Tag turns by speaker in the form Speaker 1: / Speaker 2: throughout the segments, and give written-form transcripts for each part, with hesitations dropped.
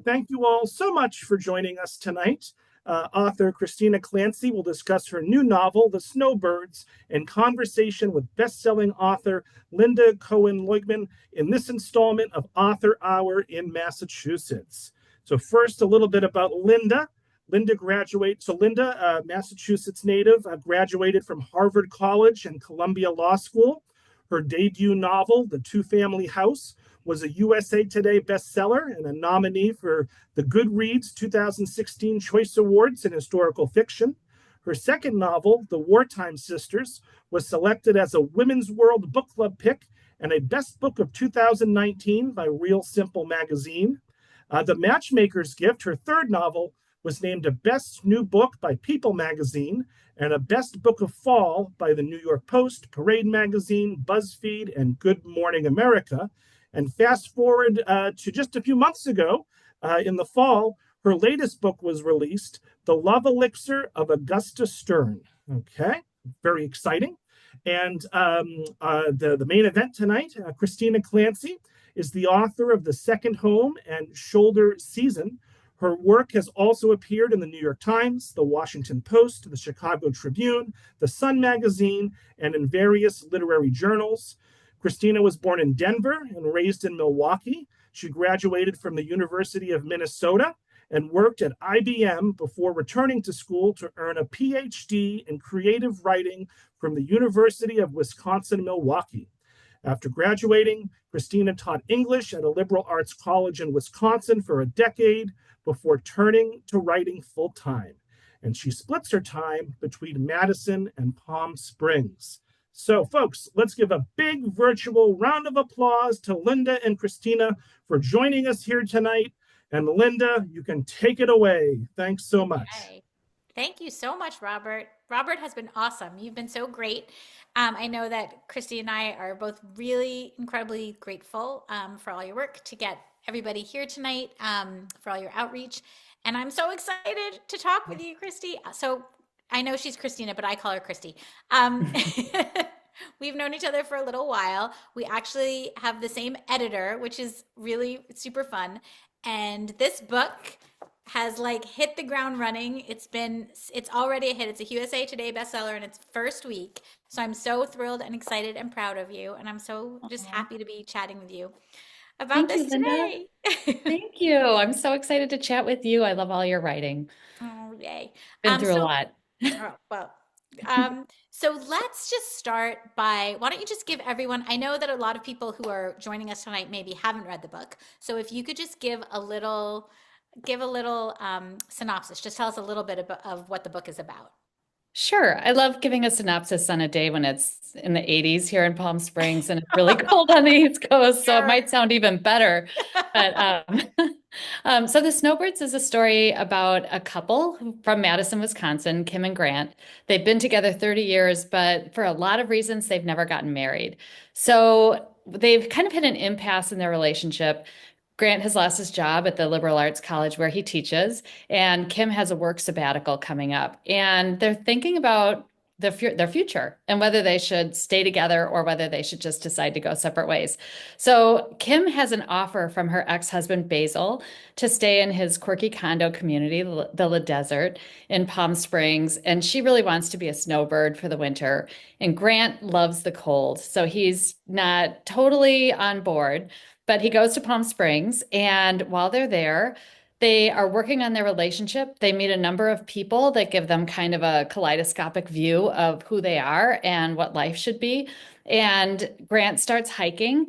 Speaker 1: Thank you all so much for joining us tonight. Author Christina Clancy will discuss her new novel, The Snowbirds, in conversation with best-selling author Lynda Cohen Loigman in this installment of Author Hour in Massachusetts. So first, a little bit about Lynda. Lynda, Massachusetts native, graduated from Harvard College and Columbia Law School. Her debut novel, The Two-Family House, was a USA Today bestseller and a nominee for the Goodreads 2016 Choice Awards in Historical Fiction. Her second novel, The Wartime Sisters, was selected as a Women's World Book Club pick and a Best Book of 2019 by Real Simple magazine. The Matchmaker's Gift, her third novel, was named a Best New Book by People magazine and a Best Book of Fall by the New York Post, Parade magazine, BuzzFeed, and Good Morning America. And fast forward to just a few months ago, in the fall, her latest book was released, The Love Elixir of Augusta Stern. Okay, very exciting. And the main event tonight, Christina Clancy is the author of The Second Home and Shoulder Season. Her work has also appeared in the New York Times, the Washington Post, the Chicago Tribune, the Sun magazine, and in various literary journals. Christina was born in Denver and raised in Milwaukee. She graduated from the University of Minnesota and worked at IBM before returning to school to earn a PhD in creative writing from the University of Wisconsin-Milwaukee. After graduating, Christina taught English at a liberal arts college in Wisconsin for a decade before turning to writing full-time. And she splits her time between Madison and Palm Springs. So, folks, let's give a big virtual round of applause to Lynda and Christina for joining us here tonight. And Lynda, you can take it away. Thanks so much.
Speaker 2: Hi. Thank you so much, Robert. Robert has been awesome. You've been so great. I know that Christy and I are both really incredibly grateful for all your work to get everybody here tonight, for all your outreach. And I'm so excited to talk with you, Christy. So I know she's Christina, but I call her Christy. Um, we've known each other for a little while. We actually have the same editor, which is really super fun. And this book has like hit the ground running. It's already a hit. It's a USA Today bestseller in its first week. So I'm so thrilled and excited and proud of you. And I'm so just
Speaker 3: Aw.
Speaker 2: happy to be chatting with you about
Speaker 3: Thank
Speaker 2: this
Speaker 3: you, Linda.
Speaker 2: today.
Speaker 3: Thank you. I'm so excited to chat with you. I love all your writing.
Speaker 2: Oh, yay.
Speaker 3: Been through a
Speaker 2: So,
Speaker 3: lot.
Speaker 2: oh, well, so let's just start by, why don't you just give everyone, I know that a lot of people who are joining us tonight maybe haven't read the book. So if you could just give a little synopsis, just tell us a little bit of what the book is about.
Speaker 3: Sure. I love giving a synopsis on a day when it's in the 80s here in Palm Springs and it's really cold on the East Coast, so it
Speaker 2: Sure.
Speaker 3: might sound even better. But so The Snowbirds is a story about a couple from Madison, Wisconsin, Kim and Grant. They've been together 30 years, but for a lot of reasons, they've never gotten married. So they've kind of hit an impasse in their relationship. Grant has lost his job at the liberal arts college where he teaches, and Kim has a work sabbatical coming up. And they're thinking about their future and whether they should stay together or whether they should just decide to go separate ways. So Kim has an offer from her ex-husband Basil to stay in his quirky condo community, the La Desert in Palm Springs, and she really wants to be a snowbird for the winter. And Grant loves the cold, so he's not totally on board. But he goes to Palm Springs, and while they're there, they are working on their relationship. They meet a number of people that give them kind of a kaleidoscopic view of who they are and what life should be. And Grant starts hiking.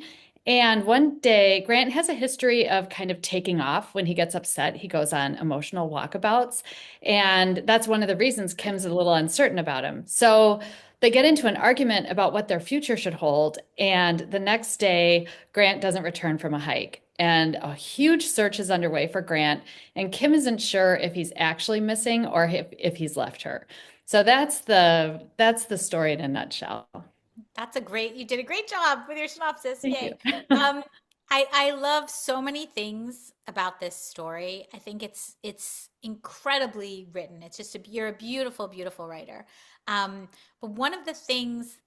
Speaker 3: And one day, Grant has a history of kind of taking off when he gets upset. He goes on emotional walkabouts. And that's one of the reasons Kim's a little uncertain about him. So they get into an argument about what their future should hold. And the next day, Grant doesn't return from a hike. And a huge search is underway for Grant. And Kim isn't sure if he's actually missing or if he's left her. So that's the story in a nutshell.
Speaker 2: You did a great job with your synopsis.
Speaker 3: Thank you.
Speaker 2: Yay. Um, I love so many things about this story. I think it's incredibly written. You're a beautiful, beautiful writer. But one of the things,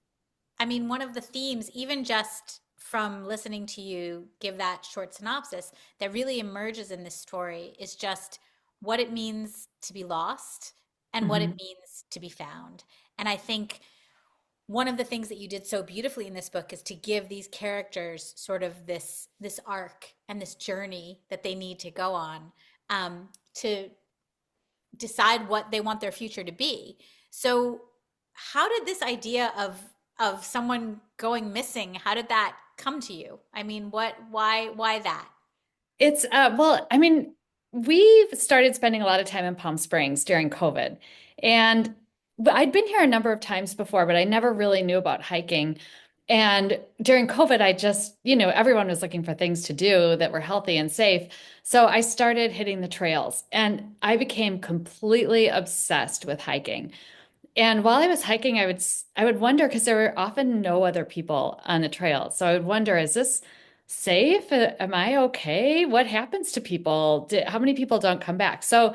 Speaker 2: I mean, one of the themes, even just from listening to you give that short synopsis that really emerges in this story is just what it means to be lost and what it
Speaker 3: Mhm.
Speaker 2: means to be found. And I think one of the things that you did so beautifully in this book is to give these characters sort of this arc and this journey that they need to go on, to decide what they want their future to be. So how did this idea of someone going missing, how did that come to you? I mean, why that?
Speaker 3: It's well, I mean, we started spending a lot of time in Palm Springs during COVID. And I'd been here a number of times before, but I never really knew about hiking. And during COVID, I just, everyone was looking for things to do that were healthy and safe. So I started hitting the trails and I became completely obsessed with hiking. And while I was hiking, I would wonder because there were often no other people on the trail. So I would wonder, is this safe? Am I okay? What happens to people? How many people don't come back? So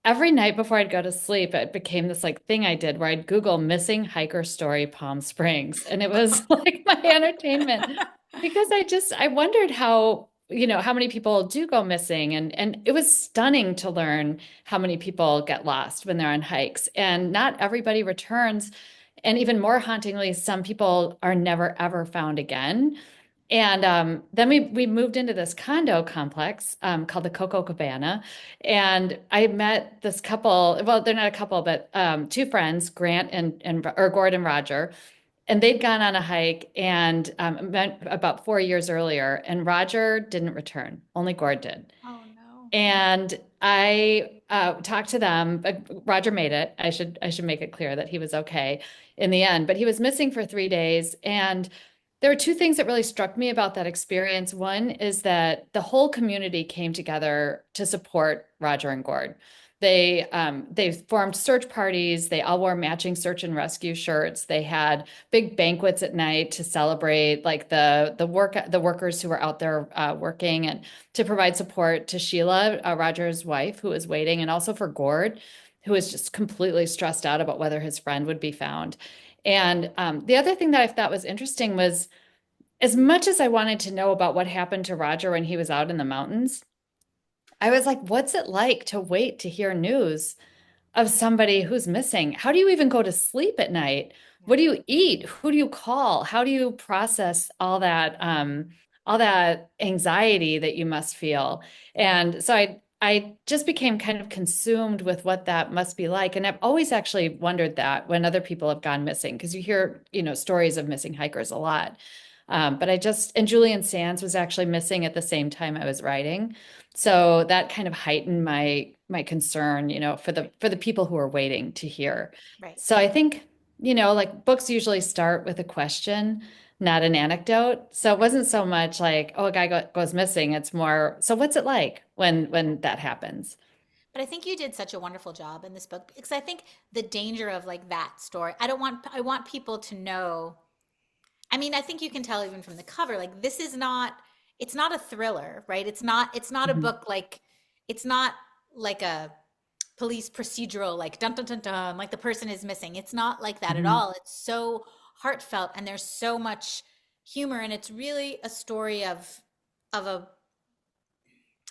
Speaker 3: every night before I'd go to sleep, it became this like thing I did where I'd Google missing hiker story Palm Springs. And it was like my entertainment because I wondered how many people do go missing. And it was stunning to learn how many people get lost when they're on hikes. And not everybody returns. And even more hauntingly, some people are never ever found again. And then we moved into this condo complex called the Coco Cabana, and I met this couple. Well, they're not a couple, but two friends, Grant and or Gord and Roger, and they'd gone on a hike and met about 4 years earlier, and Roger didn't return. Only Gord did.
Speaker 2: Oh no.
Speaker 3: And I talked to them. Roger made it. I should make it clear that he was okay in the end, but he was missing for 3 days. And there were two things that really struck me about that experience. One is that the whole community came together to support Roger and Gord. They formed search parties. They all wore matching search and rescue shirts. They had big banquets at night to celebrate like the workers who were out there working, and to provide support to Sheila, Roger's wife, who was waiting, and also for Gord, who was just completely stressed out about whether his friend would be found. And the other thing that I thought was interesting was, as much as I wanted to know about what happened to Roger when he was out in the mountains, I was like, what's it like to wait to hear news of somebody who's missing? How do you even go to sleep at night?
Speaker 2: Yeah.
Speaker 3: What do you eat? Who do you call? How do you process all that anxiety that you must feel? And so I just became kind of consumed with what that must be like. And I've always actually wondered that when other people have gone missing, because you hear, stories of missing hikers a lot. But and Julian Sands was actually missing at the same time I was writing. So that kind of heightened my concern, for the people who are waiting to hear.
Speaker 2: Right.
Speaker 3: So I think, like books usually start with a question, not an anecdote. So it wasn't so much like, oh, a guy goes missing. It's more, so what's it like when that happens?
Speaker 2: But I think you did such a wonderful job in this book because I think the danger of like that story, I want people to know. I mean, I think you can tell even from the cover, like this is not, it's not a thriller, right? It's not a
Speaker 3: Mhm.
Speaker 2: book like, it's not like a police procedural, like dun dun dun dun, like the person is missing. It's not like that at
Speaker 3: Mhm.
Speaker 2: all. It's so heartfelt and there's so much humor and it's really a story of a,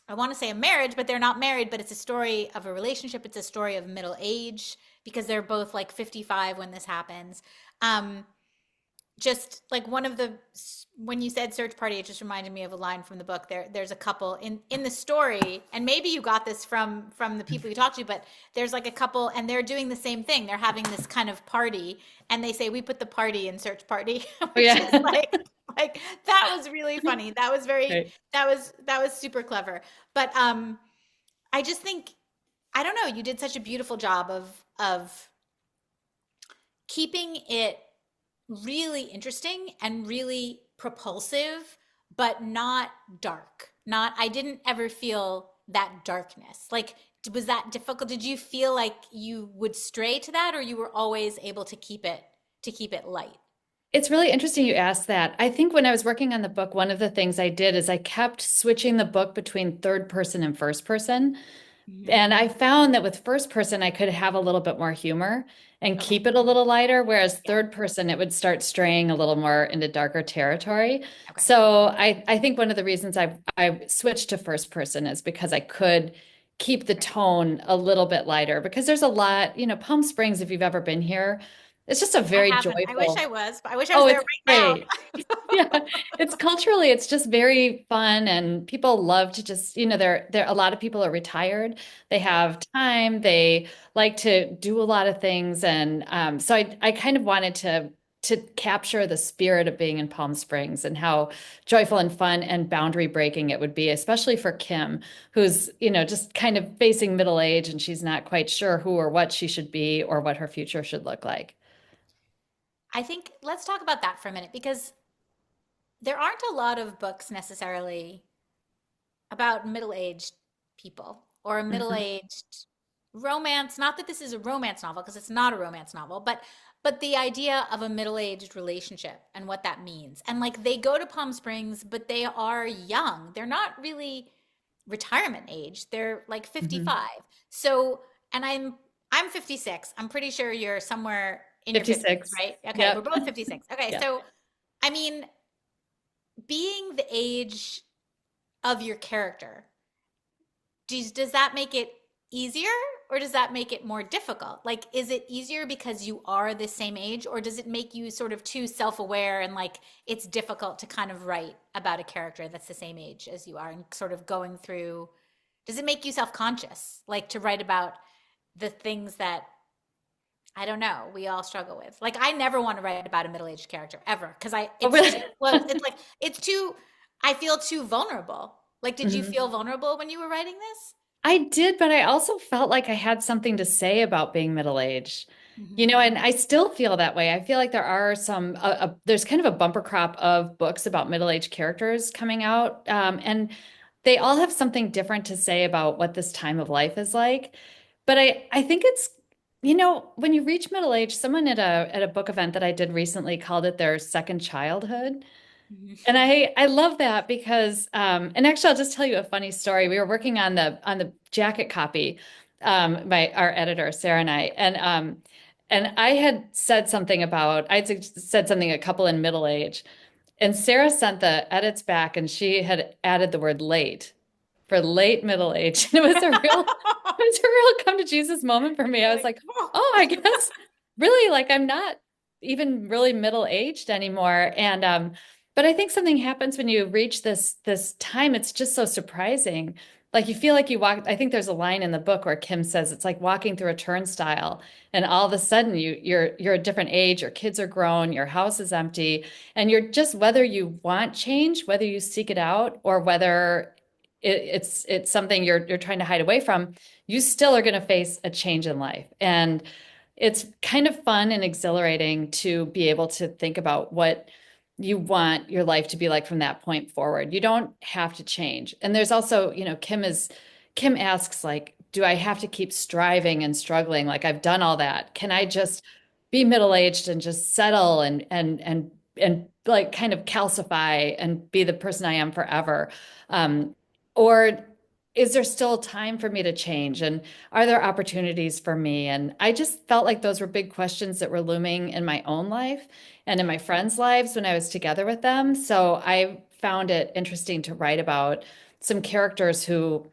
Speaker 2: I want to say a marriage, but they're not married, but it's a story of a relationship. It's a story of middle age because they're both like 55 when this happens. Um, just like one of the when you said search party, it just reminded me of a line from the book. There's a couple in the story, and maybe you got this from the people you talked to, but there's like a couple and they're doing the same thing. They're having this kind of party and they say we put the party in search party,
Speaker 3: Oh,
Speaker 2: which
Speaker 3: yeah.
Speaker 2: is like that was really funny. That was very
Speaker 3: Right.
Speaker 2: that was super clever. But I just think I don't know, you did such a beautiful job of keeping it really interesting and really propulsive, but not dark. Not, I didn't ever feel that darkness. Like, was that difficult? Did you feel like you would stray to that, or you were always able to keep it light?
Speaker 3: It's really interesting you asked that. I think when I was working on the book, one of the things I did is I kept switching the book between third person and first person, And I found that with first person, I could have a little bit more humor and
Speaker 2: Okay.
Speaker 3: keep it a little lighter, whereas
Speaker 2: Yeah.
Speaker 3: third person, it would start straying a little more into darker territory.
Speaker 2: Okay.
Speaker 3: So I think one of the reasons I switched to first person is because I could keep the tone a little bit lighter because there's a lot, Palm Springs, if you've ever been here, it's just a
Speaker 2: I
Speaker 3: very
Speaker 2: haven't. I wish I
Speaker 3: joyful.
Speaker 2: was, but I wish I was
Speaker 3: Oh,
Speaker 2: there
Speaker 3: it's
Speaker 2: right now.
Speaker 3: great. Yeah, it's culturally, it's just very fun, and people love to just, there a lot of people are retired. They
Speaker 2: Yeah.
Speaker 3: have time. They like to do a lot of things, and so I kind of wanted to capture the spirit of being in Palm Springs and how joyful and fun and boundary breaking it would be, especially for Kim, who's, just kind of facing middle age and she's not quite sure who or what she should be or what her future should look like.
Speaker 2: I think let's talk about that for a minute because there aren't a lot of books necessarily about middle-aged people or a
Speaker 3: Mhm.
Speaker 2: middle-aged romance. Not that this is a romance novel because it's not a romance novel, but the idea of a middle-aged relationship and what that means. And like they go to Palm Springs, but they are young. They're not really retirement age. They're like
Speaker 3: Mhm.
Speaker 2: 55. So, and I'm 56. I'm pretty sure you're somewhere in your 50s,
Speaker 3: 56.
Speaker 2: right? Okay, we're
Speaker 3: Yep.
Speaker 2: both 56. Okay,
Speaker 3: Yeah.
Speaker 2: so I mean, being the age of your character, does that make it easier or does that make it more difficult? Like, is it easier because you are the same age, or does it make you sort of too self-aware and like it's difficult to kind of write about a character that's the same age as you are and sort of going through, does it make you self-conscious, like to write about the things that I don't know, we all struggle with? Like, I never want to write about a middle-aged character ever because
Speaker 3: Oh,
Speaker 2: it's too,
Speaker 3: really?
Speaker 2: well, it's like, it's too, I feel too vulnerable. Like, did you
Speaker 3: Mhm.
Speaker 2: feel vulnerable when you were writing this?
Speaker 3: I did, but I also felt like I had something to say about being middle-aged.
Speaker 2: Hmm.
Speaker 3: And I still feel that way. I feel like there are there's kind of a bumper crop of books about middle-aged characters coming out, and they all have something different to say about what this time of life is like. But I think it's, when you reach middle age, someone at a book event that I did recently called it their second childhood. And I love that because and actually I'll just tell you a funny story. We were working on the jacket copy, my our editor Sarah and I, and I had said something about I'd said something a couple in middle age, and Sarah sent the edits back and she had added the word late for late middle age. And it was a real come to Jesus moment for me. I
Speaker 2: You're
Speaker 3: was
Speaker 2: like,
Speaker 3: like,
Speaker 2: oh.
Speaker 3: oh, I guess really like I'm not even really middle aged anymore. And but I think something happens when you reach this time. It's just so surprising. Like you feel like you walk. I think there's a line in the book where Kim says it's like walking through a turnstile, and all of a sudden you're a different age. Your kids are grown, your house is empty, and you're just whether you want change, whether you seek it out, or whether it's something you're trying to hide away from, you still are going to face a change in life. And it's kind of fun and exhilarating to be able to think about what you want your life to be like from that point forward. You don't have to change. And there's also, Kim asks like, do I have to keep striving and struggling? Like I've done all that. Can I just be middle-aged and just settle and like kind of calcify and be the person I am forever? Or is there still time for me to change? And are there opportunities for me? And I just felt like those were big questions that were looming in my own life and in my friends' lives when I was together with them. So I found it interesting to write about some characters who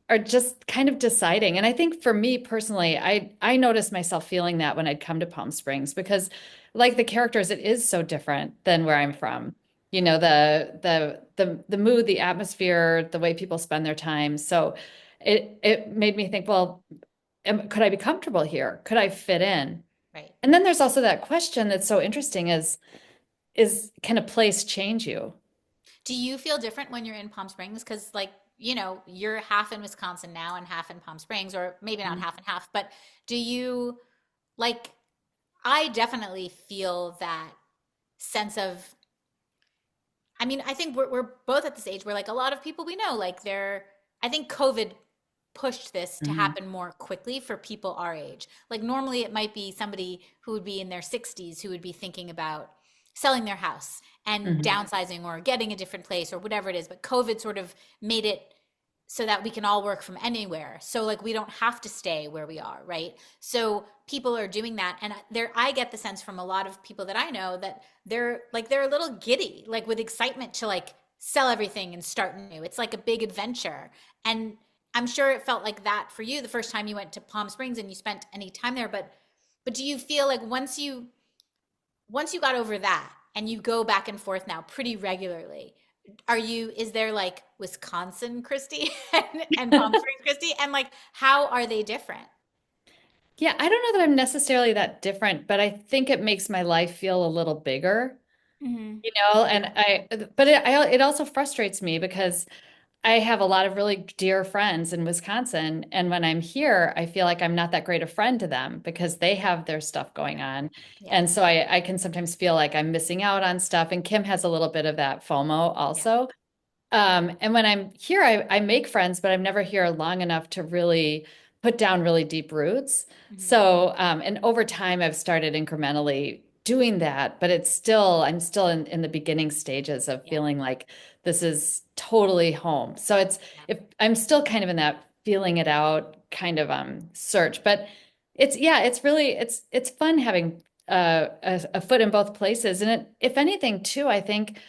Speaker 3: are just kind of deciding. And I think for me personally, I noticed myself feeling that when I'd come to Palm Springs because like the characters, it is so different than where I'm from. The mood, the atmosphere, the way people spend their time. So it made me think, well, could I be comfortable here? Could I fit in?
Speaker 2: Right.
Speaker 3: And then there's also that question that's so interesting is can a place change you?
Speaker 2: Do you feel different when you're in Palm Springs? Because, like, you're half in Wisconsin now and half in Palm Springs, or maybe not half and half, but do you like, I definitely feel that sense of, I mean, I think we're both at this age where, like, a lot of people we know, like, I think COVID pushed this to
Speaker 3: Mhm.
Speaker 2: happen more quickly for people our age. Like normally it might be somebody who would be in their 60s who would be thinking about selling their house and
Speaker 3: Mhm.
Speaker 2: downsizing or getting a different place or whatever it is, but COVID sort of made it so that we can all work from anywhere. So like we don't have to stay where we are, right? So people are doing that, and there I get the sense from a lot of people that I know that they're a little giddy, like with excitement to like sell everything and start new. It's like a big adventure. And I'm sure it felt like that for you the first time you went to Palm Springs and you spent any time there, but do you feel like once you got over that and you go back and forth now pretty regularly, is there like Wisconsin Christy and Palm Springs Christy, and like how are they different?
Speaker 3: Yeah, I don't know that I'm necessarily that different, but I think it makes my life feel a little bigger,
Speaker 2: Hmm.
Speaker 3: and it also frustrates me because I have a lot of really dear friends in Wisconsin, and when I'm here, I feel like I'm not that great a friend to them because they have their stuff going on.
Speaker 2: Yeah.
Speaker 3: And so I can sometimes feel like I'm missing out on stuff. And Kim has a little bit of that FOMO
Speaker 2: Yeah.
Speaker 3: also. And when I'm here, I make friends, but I'm never here long enough to really put down really deep roots.
Speaker 2: Hmm.
Speaker 3: So, and over time, I've started incrementally doing that, but I'm still in the beginning stages of
Speaker 2: Yeah.
Speaker 3: feeling like this is totally home. So
Speaker 2: Yeah.
Speaker 3: if I'm still kind of in that feeling it out kind of search, but it's really it's fun having a foot in both places. And if anything, too, I think.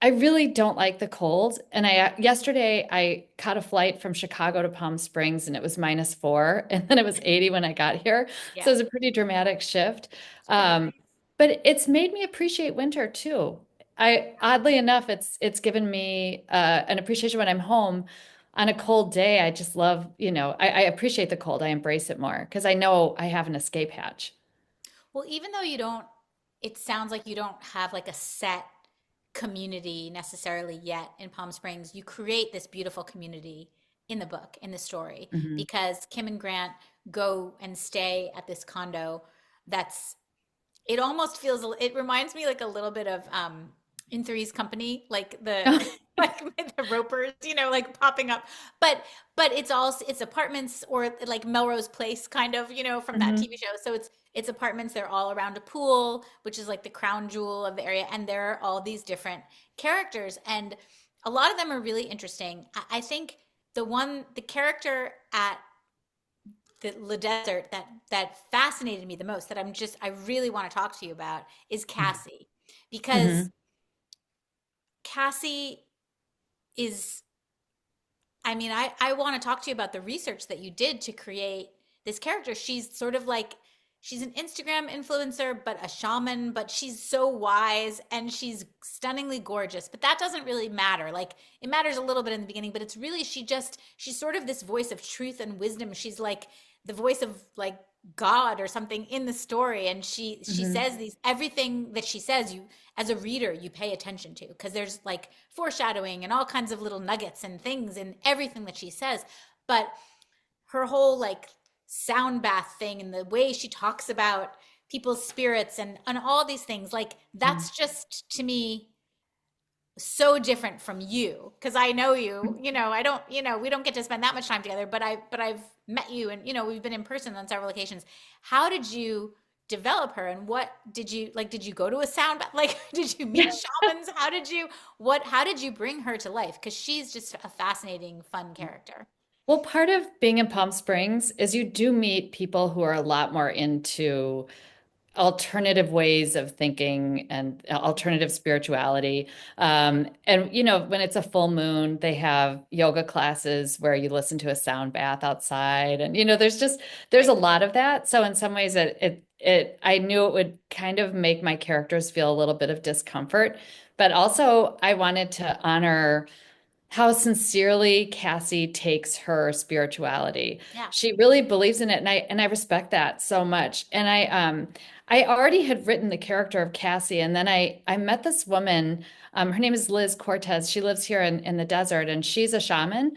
Speaker 3: I really don't like the cold. And yesterday I caught a flight from Chicago to Palm Springs and it was -4 and then it was 80 when I got here. So
Speaker 2: Yeah.
Speaker 3: it was a pretty dramatic shift.
Speaker 2: It's pretty
Speaker 3: Um,
Speaker 2: nice.
Speaker 3: but it's made me appreciate winter too. Oddly enough, it's given me an appreciation when I'm home on a cold day. I just love, I appreciate the cold. I embrace it more because I know I have an escape hatch.
Speaker 2: Well, even though you don't, it sounds like you don't have like a set community necessarily yet in Palm Springs. You create this beautiful community in the book, in the story,
Speaker 3: Mhm.
Speaker 2: because Kim and Grant go and stay at this condo that's it almost feels it reminds me like a little bit of in Three's Company, like the like the ropers, like popping up. But it's apartments, or like Melrose Place kind of, from that
Speaker 3: Mhm.
Speaker 2: TV show. So it's apartments, they're all around a pool, which is like the crown jewel of the area, and there are all these different characters, and a lot of them are really interesting. I think the character at the desert that fascinated me the most, that I really want to talk to you about, is Cassie, because
Speaker 3: Mhm.
Speaker 2: Cassie is, I mean, I want to talk to you about the research that you did to create this character. She's sort of like, she's an Instagram influencer, but a shaman, but she's so wise and she's stunningly gorgeous. But that doesn't really matter. Like, it matters a little bit in the beginning, but it's really, she's sort of this voice of truth and wisdom. She's like the voice of like God or something in the story. And she
Speaker 3: Mhm.
Speaker 2: says everything that she says, you, as a reader, you pay attention to, because there's like foreshadowing and all kinds of little nuggets and things in everything that she says. But her whole like sound bath thing and the way she talks about people's spirits and all these things, like
Speaker 3: Mhm.
Speaker 2: that's just to me so different from you, because I know you, I don't, we don't get to spend that much time together, but I've met you, and we've been in person on several occasions. How did you develop her, and what did you like, did you go to a sound bath, like did you meet shamans, how did you bring her to life, because she's just a fascinating, fun character.
Speaker 3: Well, part of being in Palm Springs is you do meet people who are a lot more into alternative ways of thinking and alternative spirituality. And when it's a full moon, they have yoga classes where you listen to a sound bath outside, and there's a
Speaker 2: Right.
Speaker 3: lot of that. So in some ways, I knew it would kind of make my characters feel a little bit of discomfort, but also I wanted to honor how sincerely Cassie takes her spirituality.
Speaker 2: Yeah.
Speaker 3: She really believes in it, and I respect that so much. And I already had written the character of Cassie, and then I met this woman. Her name is Liz Cortez. She lives here in the desert, and she's a shaman.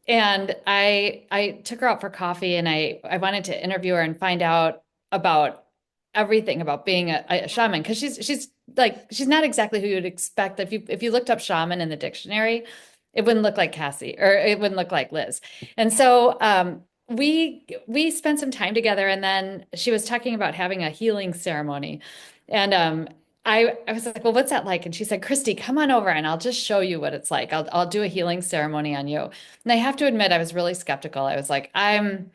Speaker 3: And I took her out for coffee, and I wanted to interview her and find out about everything about being a shaman, because she's not exactly who you'd expect. If you looked up shaman in the dictionary, it wouldn't look like Cassie, or it wouldn't look like Liz. And
Speaker 2: Yeah.
Speaker 3: so we spent some time together, and then she was talking about having a healing ceremony. And I was like, well, what's that like? And she said, Christy, come on over and I'll just show you what it's like. I'll do a healing ceremony on you. And I have to admit, I was really skeptical. I was like, I'm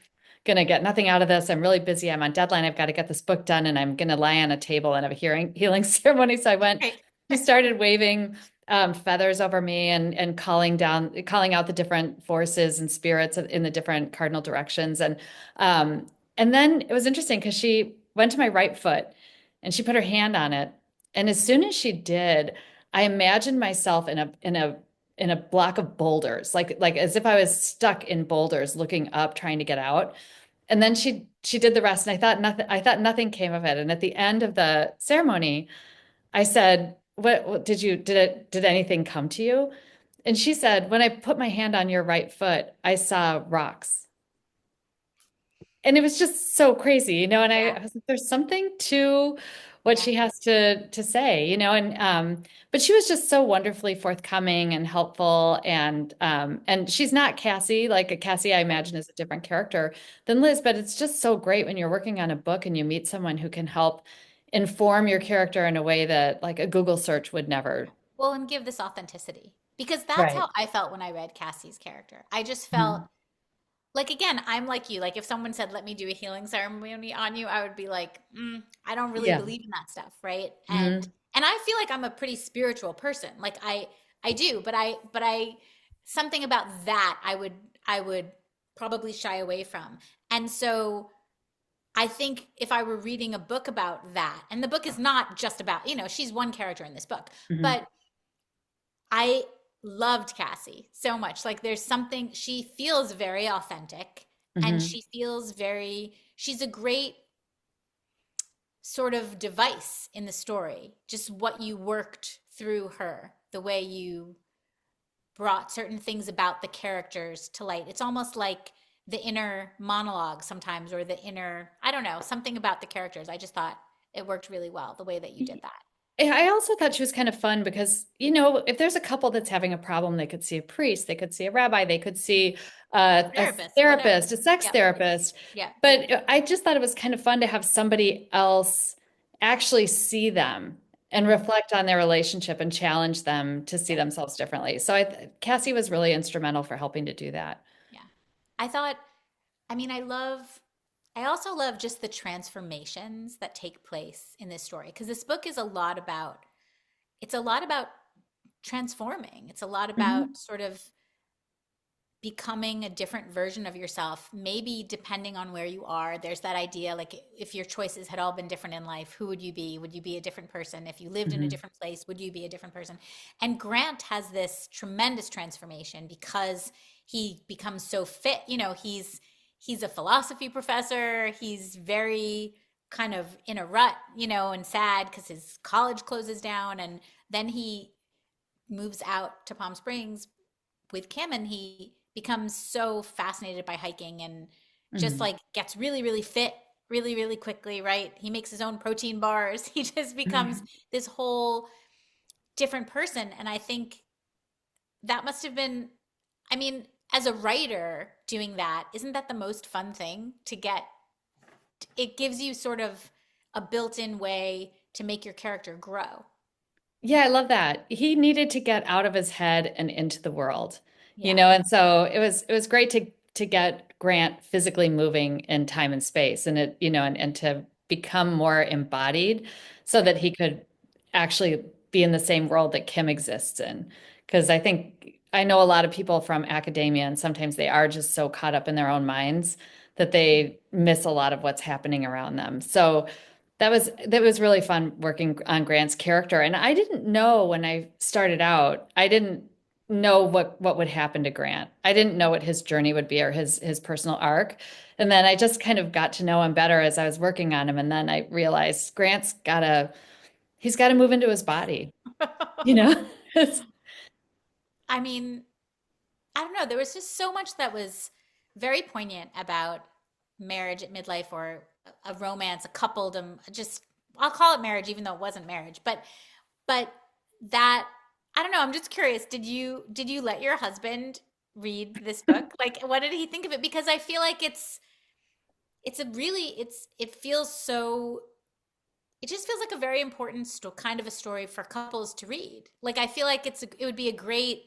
Speaker 3: gonna get nothing out of this. I'm really busy. I'm on deadline. I've got to get this book done, and I'm gonna lie on a table and have a healing ceremony. So I went.
Speaker 2: Right.
Speaker 3: She started waving feathers over me and calling out the different forces and spirits in the different cardinal directions. And then it was interesting because she went to my right foot and she put her hand on it. And as soon as she did, I imagined myself in a block of boulders, like as if I was stuck in boulders looking up, trying to get out. And then she did the rest, and I thought nothing came of it. And at the end of the ceremony, I said, what did anything come to you? And she said, when I put my hand on your right foot, I saw rocks. And it was just so crazy, and I
Speaker 2: Yeah.
Speaker 3: was like, there's something to what
Speaker 2: Yeah.
Speaker 3: she has to say, and but she was just so wonderfully forthcoming and helpful, and she's not Cassie. Like Cassie, I
Speaker 2: Right.
Speaker 3: imagine, is a different character than Liz, but it's just so great when you're working on a book and you meet someone who can help inform your character in a way that like a Google search would never.
Speaker 2: Well, and give this authenticity because that's
Speaker 3: Right.
Speaker 2: how I felt when I read Cassie's character. I just felt
Speaker 3: Mhm.
Speaker 2: like, again, I'm like you. Like if someone said, "Let me do a healing ceremony on you," I would be like, I don't really
Speaker 3: Yeah.
Speaker 2: believe in that stuff, right?
Speaker 3: Hmm.
Speaker 2: And I feel like I'm a pretty spiritual person. Like I do, but I something about that I would probably shy away from. And so I think if I were reading a book about that, and the book is not just about, she's one character in this book,
Speaker 3: Hmm.
Speaker 2: but I loved Cassie so much. Like there's something, she feels very authentic and
Speaker 3: Hmm.
Speaker 2: she feels very, she's a great sort of device in the story. Just what you worked through her, the way you brought certain things about the characters to light. It's almost like the inner monologue sometimes, or the inner, I don't know, something about the characters. I just thought it worked really well the way that you did that.
Speaker 3: Yeah, I also thought she was kind of fun because, if there's a couple that's having a problem, they could see a priest, they could see a rabbi, they could see a
Speaker 2: Therapist, whatever.
Speaker 3: therapist, a sex
Speaker 2: Yep.
Speaker 3: therapist.
Speaker 2: Yep.
Speaker 3: But I just thought it was kind of fun to have somebody else actually see them and
Speaker 2: Mhm.
Speaker 3: reflect on their relationship and challenge them to see
Speaker 2: Yep.
Speaker 3: themselves differently. So Cassie was really instrumental for helping to do that.
Speaker 2: Yeah. I thought, I mean, I also love just the transformations that take place in this story because this book is it's a lot about transforming. It's a lot
Speaker 3: Mhm.
Speaker 2: about sort of becoming a different version of yourself, maybe depending on where you are. There's that idea like if your choices had all been different in life, who would you be? Would you be a different person? If you lived in a
Speaker 3: Mhm.
Speaker 2: different place, would you be a different person? And Grant has this tremendous transformation because he becomes so fit. He's a philosophy professor. He's very kind of in a rut, and sad because his college closes down, and then he moves out to Palm Springs with Kim, and he becomes so fascinated by hiking and just
Speaker 3: Mhm.
Speaker 2: like gets really, really fit really, really quickly, right? He makes his own protein bars. He just becomes
Speaker 3: Mhm.
Speaker 2: this whole different person. And I think that must have been, I mean, as a writer doing that, isn't that the most fun thing to get? It gives you sort of a built in way to make your character grow.
Speaker 3: Yeah, I love that. He needed to get out of his head and into the world,
Speaker 2: Yeah.
Speaker 3: and so it was great to get Grant physically moving in time and space and and to become more embodied so that
Speaker 2: Right.
Speaker 3: he could actually be in the same world that Kim exists in. Because I know a lot of people from academia, and sometimes they are just so caught up in their own minds that they miss a lot of what's happening around them. So that was really fun working on Grant's character. And I didn't know when I started out, I didn't know what would happen to Grant. I didn't know what his journey would be or his personal arc. And then I just kind of got to know him better as I was working on him. And then I realized he's gotta move into his body, you know?
Speaker 2: I mean, I don't know. There was just so much that was very poignant about marriage at midlife, or a romance, a coupledom. Just I'll call it marriage, even though it wasn't marriage. But that I don't know. I'm just curious. Did you let your husband read this book? Like, what did he think of it? Because I feel like it feels so it just feels like a very important kind of a story for couples to read. Like I feel like it would be a great,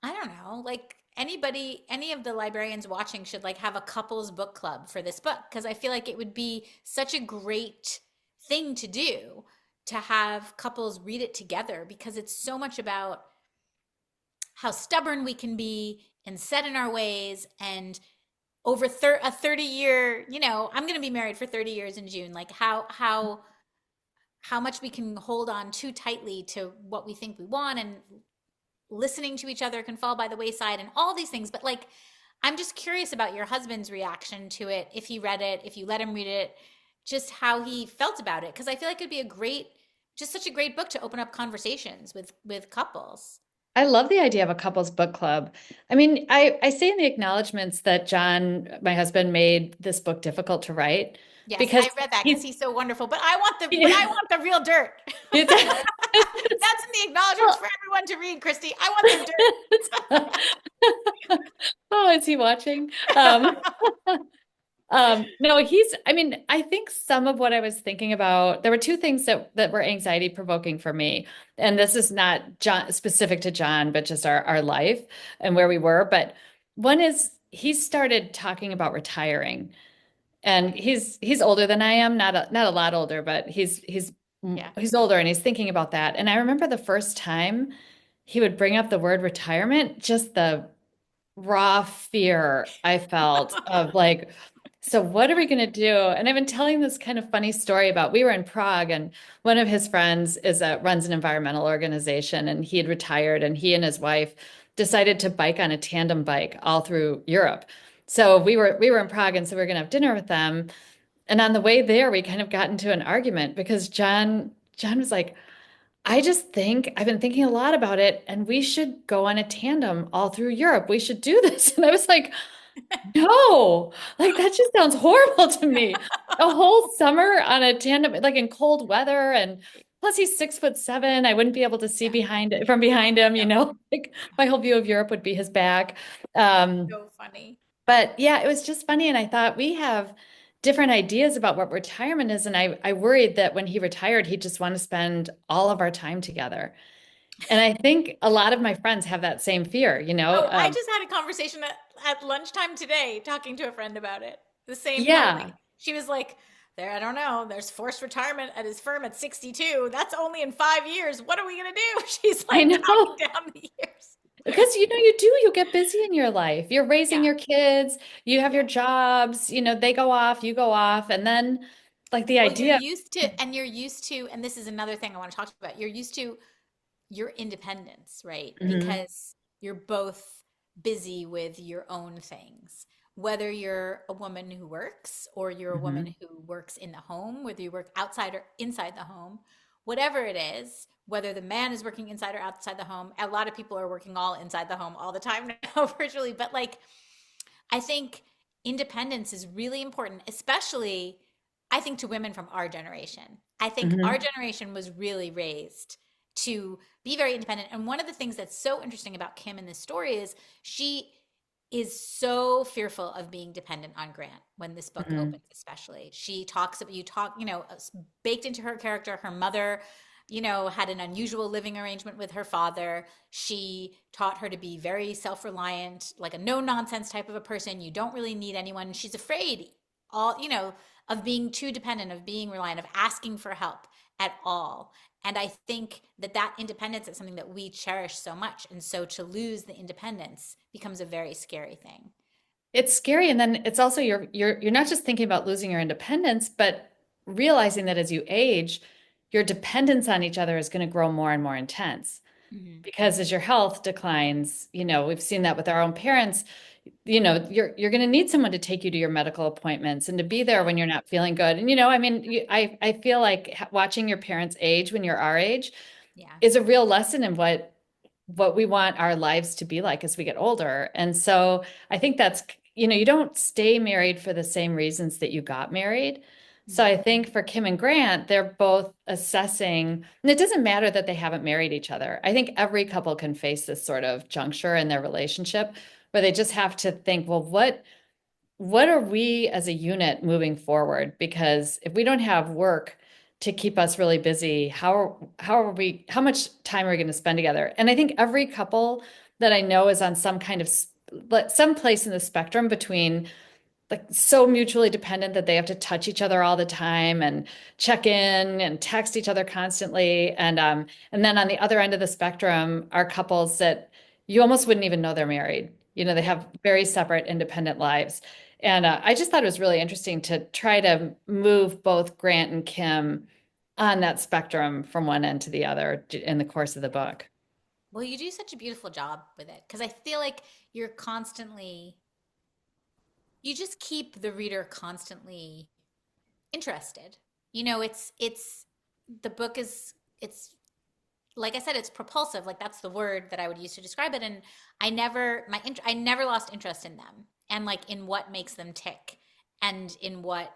Speaker 2: I don't know, like anybody, any of the librarians watching should like have a couples book club for this book because I feel like it would be such a great thing to do to have couples read it together because it's so much about how stubborn we can be and set in our ways and over a 30-year, I'm going to be married for 30 years in June, like how much we can hold on too tightly to what we think we want and listening to each other can fall by the wayside and all these things. But like, I'm just curious about your husband's reaction to it. If he read it, if you let him read it, just how he felt about it. Cause I feel like it'd be just such a great book to open up conversations with couples.
Speaker 3: I love the idea of a couples book club. I mean, I say in the acknowledgments that John, my husband, made this book difficult to write
Speaker 2: Yes,
Speaker 3: because
Speaker 2: I read that because
Speaker 3: he's
Speaker 2: he's so wonderful. But I want the real dirt.
Speaker 3: it's,
Speaker 2: That's in the acknowledgments for everyone to read, Christy. I want the dirt.
Speaker 3: oh, is he watching? No, I mean, I think some of what I was thinking about, there were two things that were anxiety provoking for me. And this is not specific to John, but just our life and where we were. But one is he started talking about retiring. And he's older than I am, not a lot older, but
Speaker 2: Yeah.
Speaker 3: he's older and he's thinking about that. And I remember the first time he would bring up the word retirement, just the raw fear I felt of like, so what are we going to do? And I've been telling this kind of funny story about we were in Prague and one of his friends runs an environmental organization and he had retired and he and his wife decided to bike on a tandem bike all through Europe. So we were in Prague and so we were going to have dinner with them. And on the way there, we kind of got into an argument because John was like, I just think I've been thinking a lot about it and we should go on a tandem all through Europe. We should do this. And I was like, no, like that just sounds horrible to me. A whole summer on a tandem, like in cold weather, and plus he's 6'7". I wouldn't be able to see
Speaker 2: Yeah.
Speaker 3: from behind him,
Speaker 2: No.
Speaker 3: like my whole view of Europe would be his back.
Speaker 2: So funny.
Speaker 3: But yeah, it was just funny. And I thought we have different ideas about what retirement is. And I worried that when he retired, he'd just want to spend all of our time together. And I think a lot of my friends have that same fear,
Speaker 2: Oh, I just had a conversation at lunchtime today talking to a friend about it. The same thought. Like
Speaker 3: Yeah,
Speaker 2: she was like, I don't know, there's forced retirement at his firm at 62. That's only in 5 years. What are we gonna do? She's
Speaker 3: I
Speaker 2: like
Speaker 3: know.
Speaker 2: counting down the years.
Speaker 3: Because you get busy in your life. You're raising
Speaker 2: Yeah.
Speaker 3: your kids, you have your
Speaker 2: Yeah.
Speaker 3: jobs, they go off, you go off. And then like the
Speaker 2: Well, you're
Speaker 3: idea,
Speaker 2: used to, and this is another thing I want to talk about. You're used to your independence, right?
Speaker 3: Mhm,
Speaker 2: Because you're both busy with your own things. Whether you're a woman who works or you're a woman
Speaker 3: mhm,
Speaker 2: who works in the home, whether you work outside or inside the home, whatever it is, whether the man is working inside or outside the home, a lot of people are working all inside the home all the time now virtually. But like, I think independence is really important, especially I think to women from our generation. I think our
Speaker 3: mhm,
Speaker 2: generation was really raised to be very independent. And one of the things that's so interesting about Kim in this story is she is so fearful of being dependent on Grant when this book
Speaker 3: mhm.
Speaker 2: opens, especially. She talks about, baked into her character, her mother, had an unusual living arrangement with her father. She taught her to be very self-reliant, like a no-nonsense type of a person. You don't really need anyone. She's afraid of being too dependent, of being reliant, of asking for help at all. And I think that independence is something that we cherish so much. And so to lose the independence becomes a very scary thing.
Speaker 3: It's scary. And then it's also you're not just thinking about losing your independence, but realizing that as you age, your dependence on each other is going to grow more and more intense.
Speaker 2: Hmm.
Speaker 3: Because as your health declines, we've seen that with our own parents, you're going to need someone to take you to your medical appointments and to be there
Speaker 2: Yeah.
Speaker 3: when you're not feeling good. And I mean, I feel like watching your parents age when you're our age
Speaker 2: Yeah.
Speaker 3: is a real lesson in what we want our lives to be like as we get older. And so I think that's, you don't stay married for the same reasons that you got married. So I
Speaker 2: Hmm.
Speaker 3: think for Kim and Grant, they're both assessing, and it doesn't matter that they haven't married each other. I think every couple can face this sort of juncture in their relationship where they just have to think, well, what are we as a unit moving forward? Because if we don't have work to keep us really busy. How much time are we going to spend together? And I think every couple that I know is on some kind of some place in the spectrum between like so mutually dependent that they have to touch each other all the time and check in and text each other constantly. And then on the other end of the spectrum are couples that you almost wouldn't even know they're married. You know, they have very separate, independent lives. And I just thought it was really interesting to try to move both Grant and Kim on that spectrum from one end to the other in the course of the book.
Speaker 2: Well, you do such a beautiful job with it because I feel like you're constantly, you just keep the reader constantly interested. You know, the book is, it's, like I said, it's propulsive. Like that's the word that I would use to describe it. And I never lost interest in them and like in what makes them tick and in what,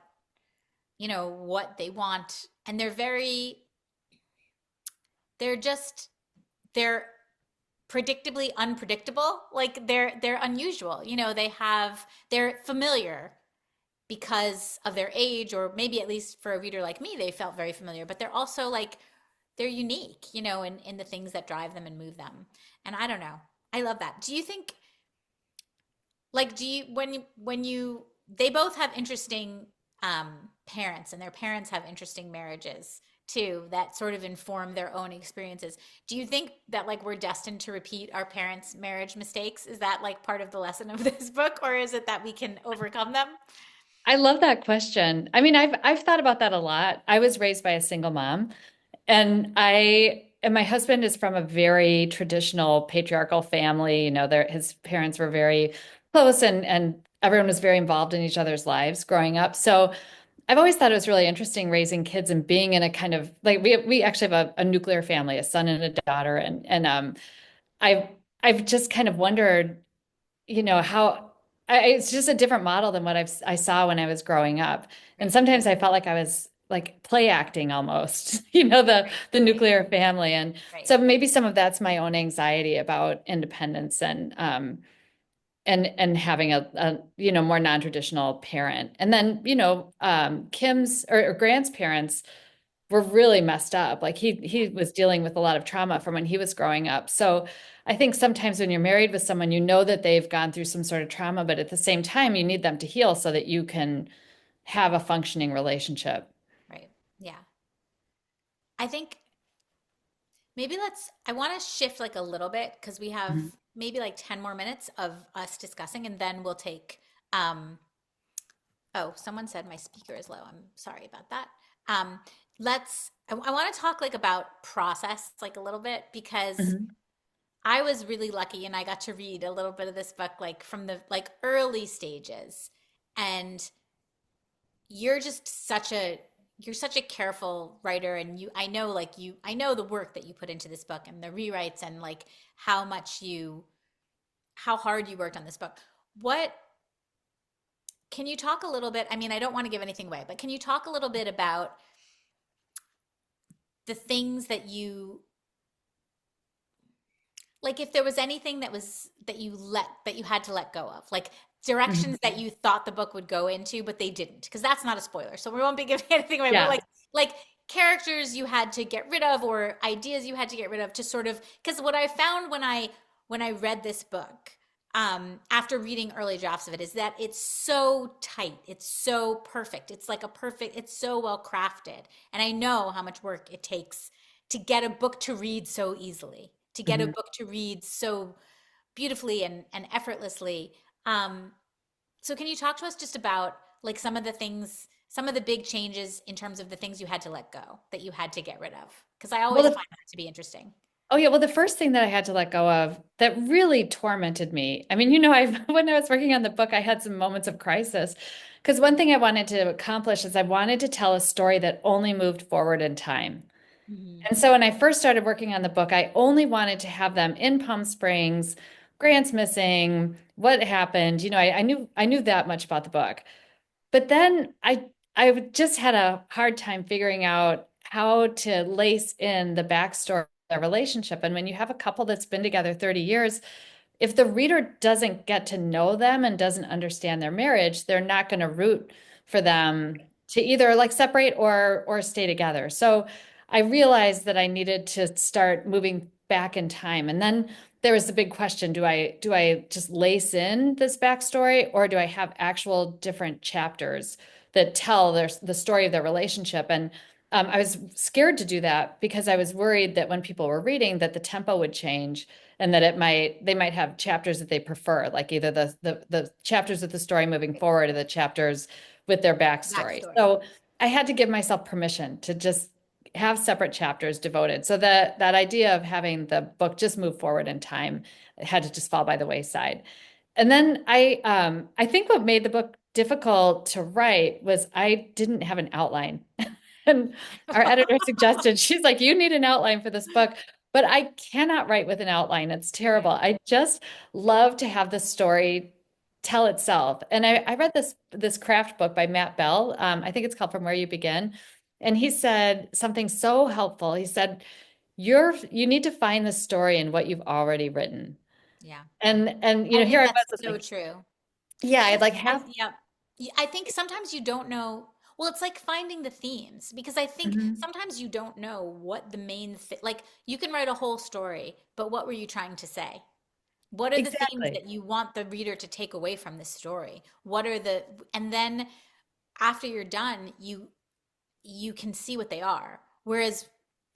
Speaker 2: you know, what they want. And they're just, they're predictably unpredictable. Like they're unusual. You know, they're familiar because of their age, or maybe at least for a reader like me, they felt very familiar, but they're also like they're unique, you know, in the things that drive them and move them. And I don't know. I love that. Do you think like do you when you they both have interesting parents and their parents have interesting marriages too that sort of inform their own experiences. Do you think that like we're destined to repeat our parents' marriage mistakes? Is that like part of the lesson of this book, or is it that we can overcome them?
Speaker 3: I love that question. I mean, I've thought about that a lot. I was raised by a single mom, and my husband is from a very traditional patriarchal family. You know, his parents were very close, and everyone was very involved in each other's lives growing up. So I've always thought it was really interesting raising kids and being in a kind of like we actually have a nuclear family, a son and a daughter, and I've I've just kind of wondered, you know, it's just a different model than what I saw when I was growing up. And
Speaker 2: Right,
Speaker 3: sometimes I felt like I was like play acting almost, you know, the
Speaker 2: right,
Speaker 3: nuclear family. And
Speaker 2: right,
Speaker 3: so maybe some of that's my own anxiety about independence and having a you know more non-traditional parent. And then, you know, Kim's or Grant's parents were really messed up. Like he was dealing with a lot of trauma from when he was growing up. So I think sometimes when you're married with someone, you know that they've gone through some sort of trauma, but at the same time, you need them to heal so that you can have a functioning relationship.
Speaker 2: right. Yeah. I think maybe I want to shift like a little bit because we have
Speaker 3: Mhm.
Speaker 2: maybe like 10 more minutes of us discussing and then we'll take, um, oh, someone said my speaker is low. I'm sorry about that. Um, I want to talk like about process like a little bit because
Speaker 3: Mhm.
Speaker 2: I was really lucky and I got to read a little bit of this book like from the like early stages. And you're just you're such a careful writer, and I know like I know the work that you put into this book and the rewrites and like how much you how hard you worked on this book. What can you talk a little bit? I mean, I don't want to give anything away, but can you talk a little bit about the things that you like if there was anything that you had to let go of, like directions
Speaker 3: Mhm.
Speaker 2: that you thought the book would go into but they didn't, because that's not a spoiler so we won't be giving anything away, but
Speaker 3: Yeah.
Speaker 2: like characters you had to get rid of or ideas you had to get rid of to sort of, because what I found when I read this book, after reading early drafts of it, is that it's so tight, it's so perfect, it's like a perfect, it's so well crafted, and I know how much work it takes to get a book to read so easily, to get a
Speaker 3: Mhm.
Speaker 2: book to read so beautifully and effortlessly. Um, so can you talk to us just about like some of the things, some of the big changes in terms of the things you had to let go, that you had to get rid of? Because I
Speaker 3: Well,
Speaker 2: always find that to be interesting.
Speaker 3: oh yeah, well, the first thing that I had to let go of that really tormented me. I mean, you know, I when I was working on the book, I had some moments of crisis because one thing I wanted to accomplish is I wanted to tell a story that only moved forward in time.
Speaker 2: Hmm.
Speaker 3: And so when I first started working on the book, I only wanted to have them in Palm Springs, Grant's missing, what happened. You know, I knew that much about the book. But then I just had a hard time figuring out how to lace in the backstory of the relationship. And when you have a couple that's been together 30 years, if the reader doesn't get to know them and doesn't understand their marriage, they're not going to root for them to either like separate or stay together. So I realized that I needed to start moving back in time. And then there was the big question, do I just lace in this backstory, or do I have actual different chapters that tell the story of their relationship? And I was scared to do that because I was worried that when people were reading that the tempo would change and that they might have chapters that they prefer, like either the chapters of the story moving forward or the chapters with their backstory.
Speaker 2: Backstory.
Speaker 3: So I had to give myself permission to just have separate chapters devoted. So that idea of having the book just move forward in time had to just fall by the wayside. And then I think what made the book difficult to write was I didn't have an outline. And our editor suggested, she's like, you need an outline for this book. But I cannot write with an outline. It's terrible. I just love to have the story tell itself. And I read this craft book by Matt Bell. I think it's called From Where You Begin. And he said something so helpful. He said, you need to find the story in what you've already written.
Speaker 2: Yeah.
Speaker 3: And
Speaker 2: I
Speaker 3: here
Speaker 2: think
Speaker 3: I was
Speaker 2: that's so
Speaker 3: like,
Speaker 2: true.
Speaker 3: yeah, I'd like
Speaker 2: Yeah. I think sometimes you don't know. Well, it's like finding the themes because I think
Speaker 3: Mhm.
Speaker 2: sometimes you don't know what the main like you can write a whole story, but what were you trying to say? What are the themes
Speaker 3: Exactly.
Speaker 2: that you want the reader to take away from this story? And then after you're done, you can see what they are. Whereas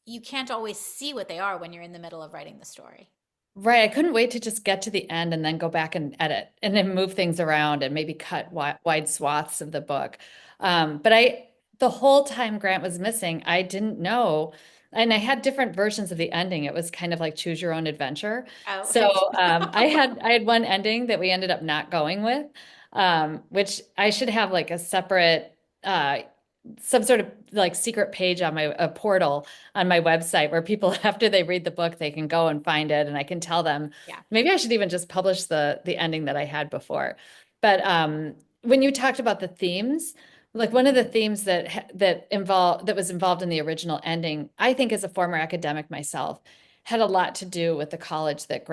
Speaker 2: you can't always see what they are when you're in the middle of writing the story.
Speaker 3: Right. I couldn't wait to just get to the end and then go back and edit and then move things around and maybe cut wide swaths of the book. But the whole time Grant was missing, I didn't know. And I had different versions of the ending. It was kind of like choose your own adventure.
Speaker 2: Oh,
Speaker 3: So I had one ending that we ended up not going with, which I should have like a separate some sort of like secret page on my a portal on my website where people after they read the book they can go and find it and I can tell them
Speaker 2: yeah.
Speaker 3: maybe I should even just publish the ending that I had before. But when you talked about the themes, like one of the themes that was involved in the original ending, I think as a former academic myself, had a lot to do with the college that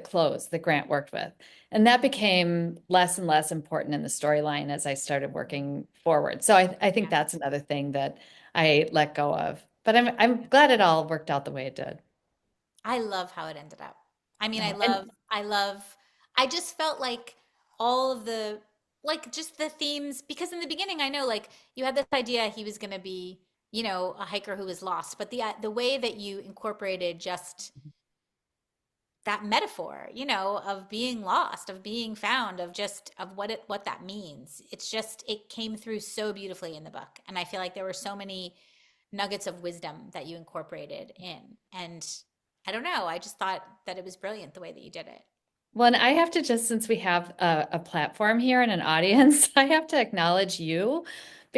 Speaker 3: closed that Grant worked with. And that became less and less important in the storyline as I started working forward. So I think
Speaker 2: Yeah.
Speaker 3: that's another thing that I let go of. But I'm glad it all worked out the way it did.
Speaker 2: I love how it ended up. I mean,
Speaker 3: Oh, and
Speaker 2: I just felt like all of like just the themes, because in the beginning, I know like you had this idea he was going to be, a hiker who was lost, but the way that you incorporated just that metaphor, of being lost, of being found, of what that means. It came through so beautifully in the book. And I feel like there were so many nuggets of wisdom that you incorporated in. And I don't know, I just thought that it was brilliant the way that you did it.
Speaker 3: well, and I have to just, since we have a platform here and an audience, I have to acknowledge you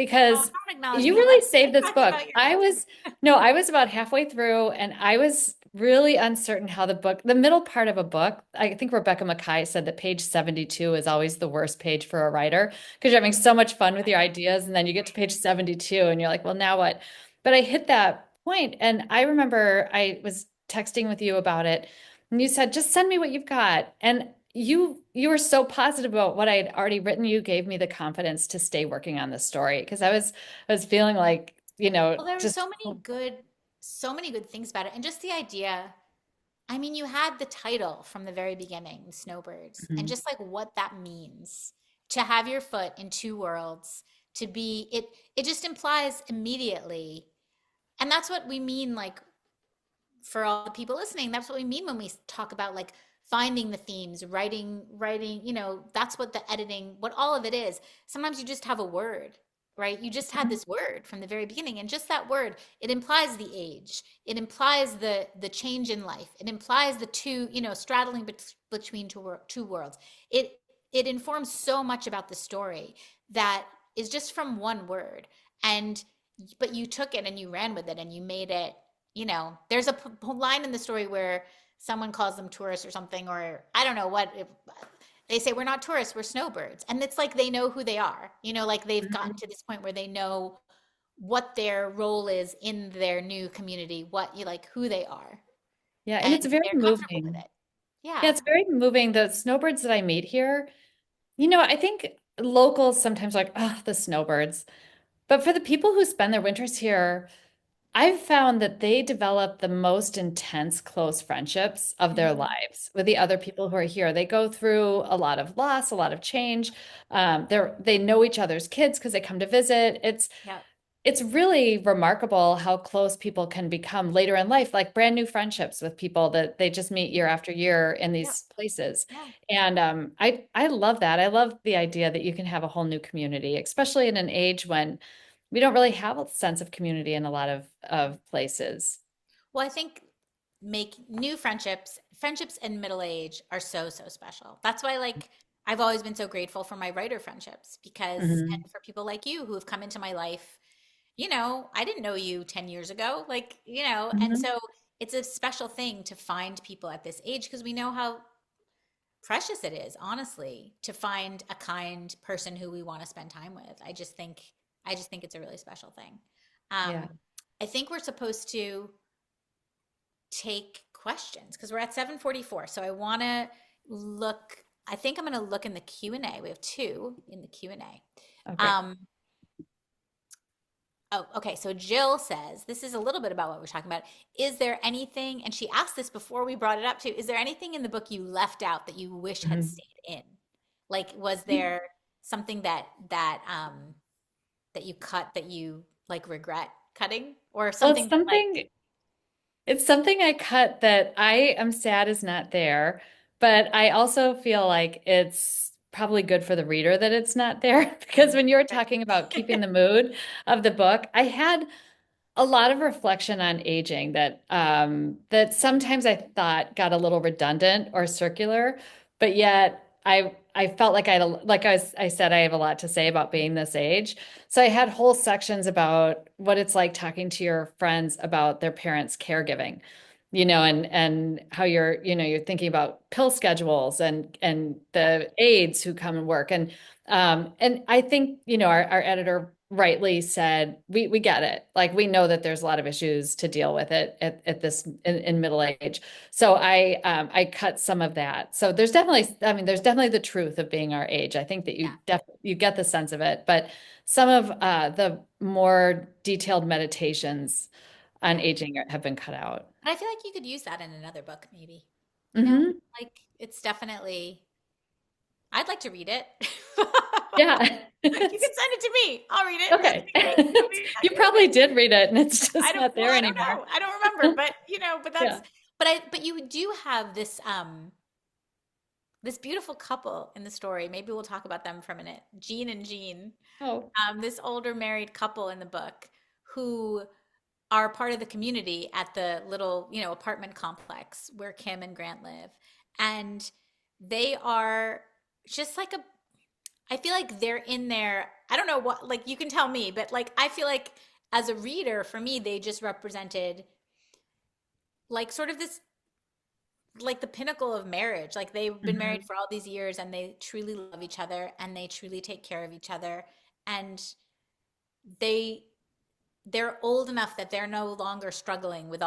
Speaker 2: Oh,
Speaker 3: because
Speaker 2: don't acknowledge
Speaker 3: you
Speaker 2: me.
Speaker 3: really
Speaker 2: Let's
Speaker 3: saved this
Speaker 2: talk
Speaker 3: book.
Speaker 2: about your
Speaker 3: I
Speaker 2: book.
Speaker 3: was, no, I was about halfway through and I was really uncertain how the middle part of a book, I think Rebecca Mackay said that page 72 is always the worst page for a writer because you're having so much fun with your ideas and then you get to page 72 and you're like, well, now what? But I hit that point and I remember I was texting with you about it. And you said, just send me what you've got. And you were so positive about what I had already written. You gave me the confidence to stay working on this story because I was feeling like,
Speaker 2: Well, there were
Speaker 3: just
Speaker 2: so many good things about it. And just the idea, I mean, you had the title from the very beginning, Snowbirds, and
Speaker 3: Mhm.
Speaker 2: just like what that means to have your foot in two worlds, to be it just implies immediately. And that's what we mean, like for all the people listening, that's what we mean when we talk about like finding the themes, writing, that's what the editing, what all of it is. Sometimes you just have a word, right? You just had this word from the very beginning, and just that word, it implies the age, it implies the change in life, it implies the two, straddling between two worlds. It informs so much about the story that is just from one word. And but you took it and you ran with it and you made it, there's a line in the story where someone calls them tourists or something, or I don't know what. They say, we're not tourists, we're snowbirds. And it's like they know who they are, like they've gotten
Speaker 3: Mhm.
Speaker 2: to this point where they know what their role is in their new community, who they are.
Speaker 3: Yeah, and
Speaker 2: And
Speaker 3: it's very
Speaker 2: they're comfortable with
Speaker 3: moving.
Speaker 2: it.
Speaker 3: Yeah,
Speaker 2: Yeah.
Speaker 3: it's very moving. The snowbirds that I meet here, I think locals sometimes are like, oh, the snowbirds. But for the people who spend their winters here, I've found that they develop the most intense, close friendships of their
Speaker 2: Mhm.
Speaker 3: lives with the other people who are here. They go through a lot of loss, a lot of change. They know each other's kids because they come to visit.
Speaker 2: Yeah.
Speaker 3: It's really remarkable how close people can become later in life, like brand new friendships with people that they just meet year after year in
Speaker 2: Yeah.
Speaker 3: these places.
Speaker 2: Yeah.
Speaker 3: And I love that. I love the idea that you can have a whole new community, especially in an age when we don't really have a sense of community in a lot of places.
Speaker 2: Well, I think make new friendships in middle age are so, so special. That's why, like, I've always been so grateful for my writer friendships because,
Speaker 3: Hmm.
Speaker 2: and for people like you who have come into my life, I didn't know you 10 years ago, like, and
Speaker 3: Hmm.
Speaker 2: so it's a special thing to find people at this age because we know how precious it is, honestly, to find a kind person who we want to spend time with. I just think it's a really special thing.
Speaker 3: Yeah.
Speaker 2: Um, I think we're supposed to take questions because we're at 7:44. So I want to look, I think I'm going to look in the Q&A. We have two in the
Speaker 3: Oh,
Speaker 2: Q&A.
Speaker 3: great.
Speaker 2: Oh, okay. So Jill says, this is a little bit about what we're talking about. Is there anything, and she asked this before we brought it up too, is there anything in the book you left out that you wish had
Speaker 3: Mhm.
Speaker 2: stayed in? Like, was there something that you cut that you like regret cutting or
Speaker 3: Well,
Speaker 2: something that like,
Speaker 3: it's something I cut that I am sad is not there, but I also feel like it's probably good for the reader that it's not there because when you were talking about keeping the mood of the book, I had a lot of reflection on aging that sometimes I thought got a little redundant or circular, but yet I felt like I said I have a lot to say about being this age. So I had whole sections about what it's like talking to your friends about their parents' caregiving, and how you're thinking about pill schedules and
Speaker 2: yeah,
Speaker 3: the aides who come and work. And I think, our editor rightly said, we get it. Like we know that there's a lot of issues to deal with it at this in middle age. So I cut some of that. So there's definitely the truth of being our age. I think that
Speaker 2: yeah.
Speaker 3: you get the sense of it, but some of the more detailed meditations on
Speaker 2: Yeah.
Speaker 3: aging have been cut out.
Speaker 2: And I feel like you could use that in another book, maybe. You know,
Speaker 3: Hmm.
Speaker 2: like it's definitely, I'd like to read it.
Speaker 3: Yeah.
Speaker 2: You can send it to me. I'll read it. That'd
Speaker 3: Okay.
Speaker 2: be great. That'd be, that'd
Speaker 3: You
Speaker 2: be
Speaker 3: probably
Speaker 2: okay.
Speaker 3: did read it and it's
Speaker 2: I
Speaker 3: just
Speaker 2: don't,
Speaker 3: not
Speaker 2: well,
Speaker 3: there
Speaker 2: I don't
Speaker 3: anymore.
Speaker 2: know. I don't remember, but but
Speaker 3: Yeah.
Speaker 2: but you do have this beautiful couple in the story. Maybe we'll talk about them for a minute. Jean and Jean,
Speaker 3: Oh.
Speaker 2: this older married couple in the book who are part of the community at the little, apartment complex where Kim and Grant live. And they are just like I feel like they're in there. I don't know what, like, you can tell me, but like, I feel like as a reader, for me, they just represented like sort of this, like the pinnacle of marriage. Like, they've been married
Speaker 3: Mhm.
Speaker 2: for all these years and they truly love each other and they truly take care of each other. And they, they're old enough that they're no longer struggling with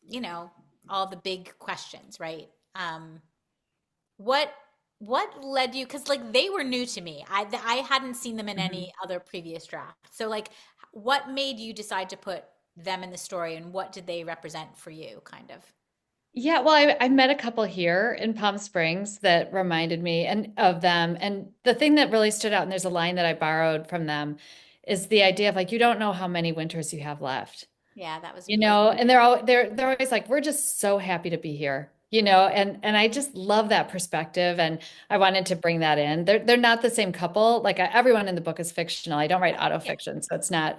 Speaker 2: you know, all the big questions, right? What what led you? Because like they were new to me. I hadn't seen them in
Speaker 3: Mhm.
Speaker 2: any other previous draft. So like, what made you decide to put them in the story, and what did they represent for you, kind of?
Speaker 3: Yeah, well, I met a couple here in Palm Springs that reminded me and of them. And the thing that really stood out, and there's a line that I borrowed from them, is the idea of like you don't know how many winters you have left.
Speaker 2: Yeah, that was
Speaker 3: You
Speaker 2: really
Speaker 3: know, and they're always like, we're just so happy to be here, and I just love that perspective, and I wanted to bring that in. They're not the same couple. Like everyone in the book is fictional. I don't write auto
Speaker 2: yeah,
Speaker 3: fiction, so it's not.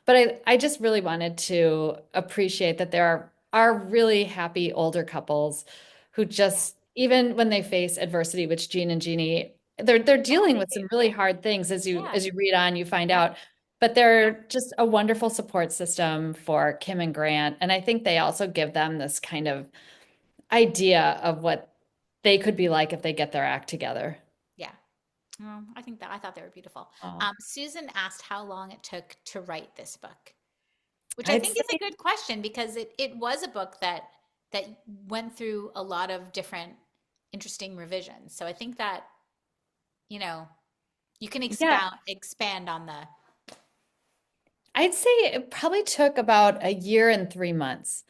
Speaker 3: But I just really wanted to appreciate that there are really happy older couples who
Speaker 2: yeah,
Speaker 3: just even when they face adversity, which Jean and Jeannie, they're
Speaker 2: yeah,
Speaker 3: dealing
Speaker 2: they
Speaker 3: with
Speaker 2: do.
Speaker 3: some really hard things as you
Speaker 2: Yeah,
Speaker 3: as you read on, you find
Speaker 2: yeah,
Speaker 3: out, but they're just a wonderful support system for Kim and Grant. And I think they also give them this kind of idea of what they could be like if they get their act together.
Speaker 2: yeah. I thought they were beautiful.
Speaker 3: Oh,
Speaker 2: Susan asked how long it took to write this book, which I
Speaker 3: I'd
Speaker 2: think is a
Speaker 3: say,
Speaker 2: good question because it was a book that went through a lot of different interesting revisions. So I think that, you know, You can
Speaker 3: Yeah,
Speaker 2: expand on the
Speaker 3: I'd say it probably took about a year and 3 months.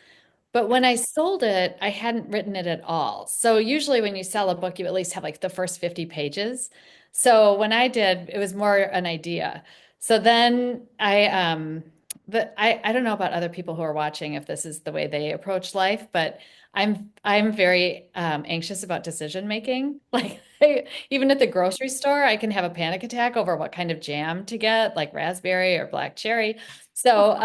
Speaker 3: But when I sold it, I hadn't written it at all. So usually when you sell a book, you at least have like the first 50 pages. So when I did, it was more an idea. So then I don't know about other people who are watching if this is the way they approach life, but I'm very anxious about decision making. Like even at the grocery store, I can have a panic attack over what kind of jam to get, like raspberry or black cherry. So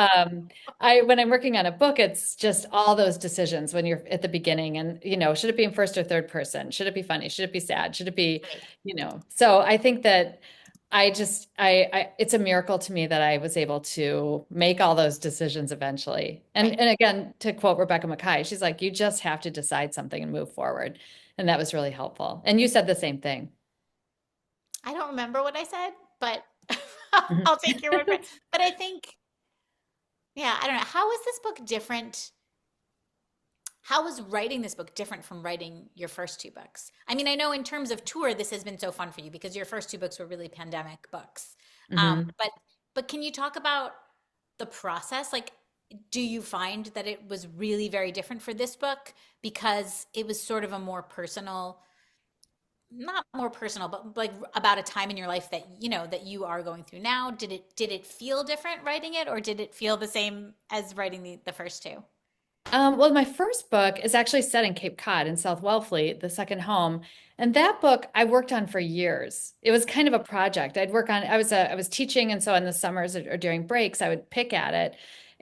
Speaker 3: when I'm working on a book, it's just all those decisions when you're at the beginning and, should it be in first or third person? Should it be funny? Should it be sad? Should it be,
Speaker 2: right.
Speaker 3: so I think that it's a miracle to me that I was able to make all those decisions eventually.
Speaker 2: Right.
Speaker 3: And again, to quote Rebecca Makkai, she's like, you just have to decide something and move forward. And that was really helpful. And you said the same thing.
Speaker 2: I don't remember what I said, but
Speaker 3: Mhm.
Speaker 2: I'll take your word for it. But I think, yeah, I don't know. How is this book different? How was writing this book different from writing your first two books? I mean, I know in terms of tour, this has been so fun for you because your first two books were really pandemic books.
Speaker 3: Mhm.
Speaker 2: But can you talk about the process? Like, do you find that it was really very different for this book because it was sort of a more personal, not more personal, but like about a time in your life that that you are going through now? Did it feel different writing it, or did it feel the same as writing the first two?
Speaker 3: Well, my first book is actually set in Cape Cod in South Wellfleet, the second home. And that book I worked on for years. It was kind of a project. I was teaching, and so in the summers or during breaks, I would pick at it.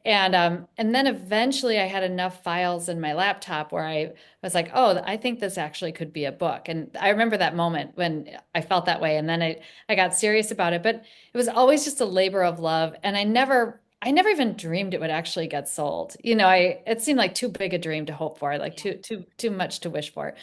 Speaker 3: And then eventually I had enough files in my laptop where I was like, oh, I think this actually could be a book. And I remember that moment when I felt that way. And then I got serious about it. But it was always just a labor of love. And I never even dreamed it would actually get sold. It seemed like too big a dream to hope for, like
Speaker 2: Yeah.
Speaker 3: too much to wish for.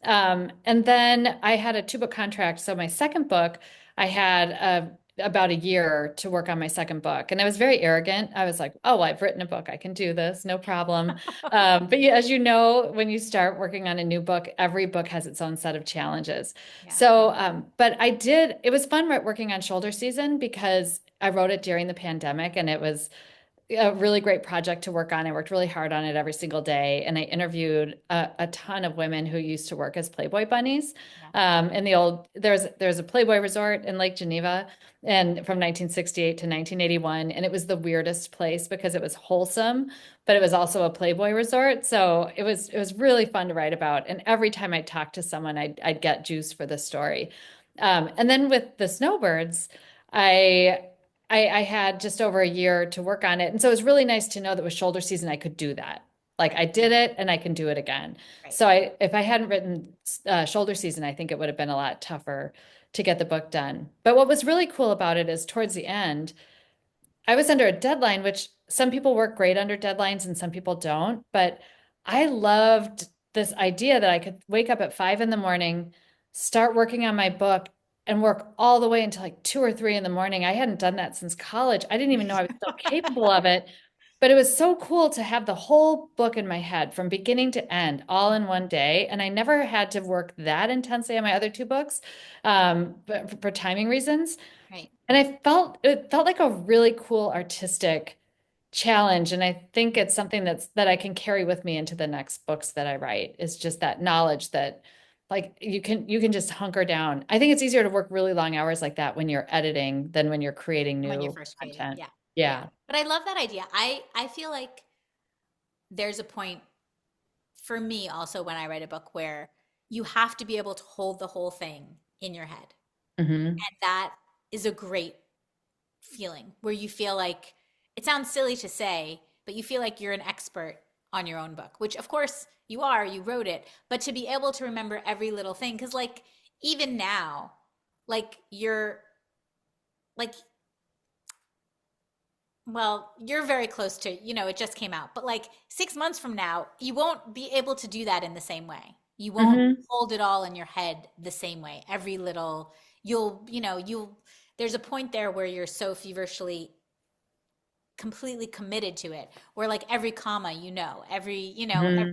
Speaker 3: And then I had a 2 book contract. So my second book, I had about a year to work on my second book. And I was very arrogant. I was like, oh, I've written a book. I can do this, no problem. But yeah, as you know, when you start working on a new book, every book has its own set of challenges.
Speaker 2: Yeah.
Speaker 3: So, but it was fun working on Shoulder Season because I wrote it during the pandemic and it was a really great project to work on. I worked really hard on it every single day, and I interviewed a ton of women who used to work as Playboy bunnies.
Speaker 2: Yeah.
Speaker 3: In the old, there's a Playboy resort in Lake Geneva, and from 1968 to 1981, and it was the weirdest place because it was wholesome, but it was also a Playboy resort. So it was really fun to write about. And every time I talked to someone, I'd get juice for the story. And then with the Snowbirds, I I had just over a year to work on it. And so it was really nice to know that with shoulder season, I could do that. Like
Speaker 2: Right.
Speaker 3: I did it and I can do it again.
Speaker 2: Right.
Speaker 3: So if I hadn't written shoulder season, I think it would have been a lot tougher to get the book done. But what was really cool about it is towards the end, I was under a deadline, which some people work great under deadlines and some people don't. But I loved this idea that I could wake up at 5 in the morning, start working on my book, and work all the way until like 2 or 3 in the morning. I hadn't done that since college. I didn't even know I was still capable of it. But it was so cool to have the whole book in my head from beginning to end, all in one day. And I never had to work that intensely on my other 2 books, but for timing reasons.
Speaker 2: Right.
Speaker 3: And it felt like a really cool artistic challenge. And I think it's something that I can carry with me into the next books that I write is just that knowledge that like you can just hunker down. I think it's easier to work really long hours like that when you're editing than when you're creating
Speaker 2: When you're
Speaker 3: new
Speaker 2: first creating.
Speaker 3: content.
Speaker 2: Yeah. Yeah.
Speaker 3: Yeah.
Speaker 2: But I love that idea. I feel like there's a point for me also when I write a book where you have to be able to hold the whole thing in your head.
Speaker 3: Hmm.
Speaker 2: And that is a great feeling where you feel like it sounds silly to say, but you feel like you're an expert on your own book, which of course you are, you wrote it, but to be able to remember every little thing, because like even now, like you're like, well, you're very close to, it just came out, but like 6 months from now, you won't be able to do that in the same way. You won't
Speaker 3: Hmm.
Speaker 2: hold it all in your head the same way. Every little, there's a point there where you're so feverishly completely committed to it where like every comma every
Speaker 3: Hmm.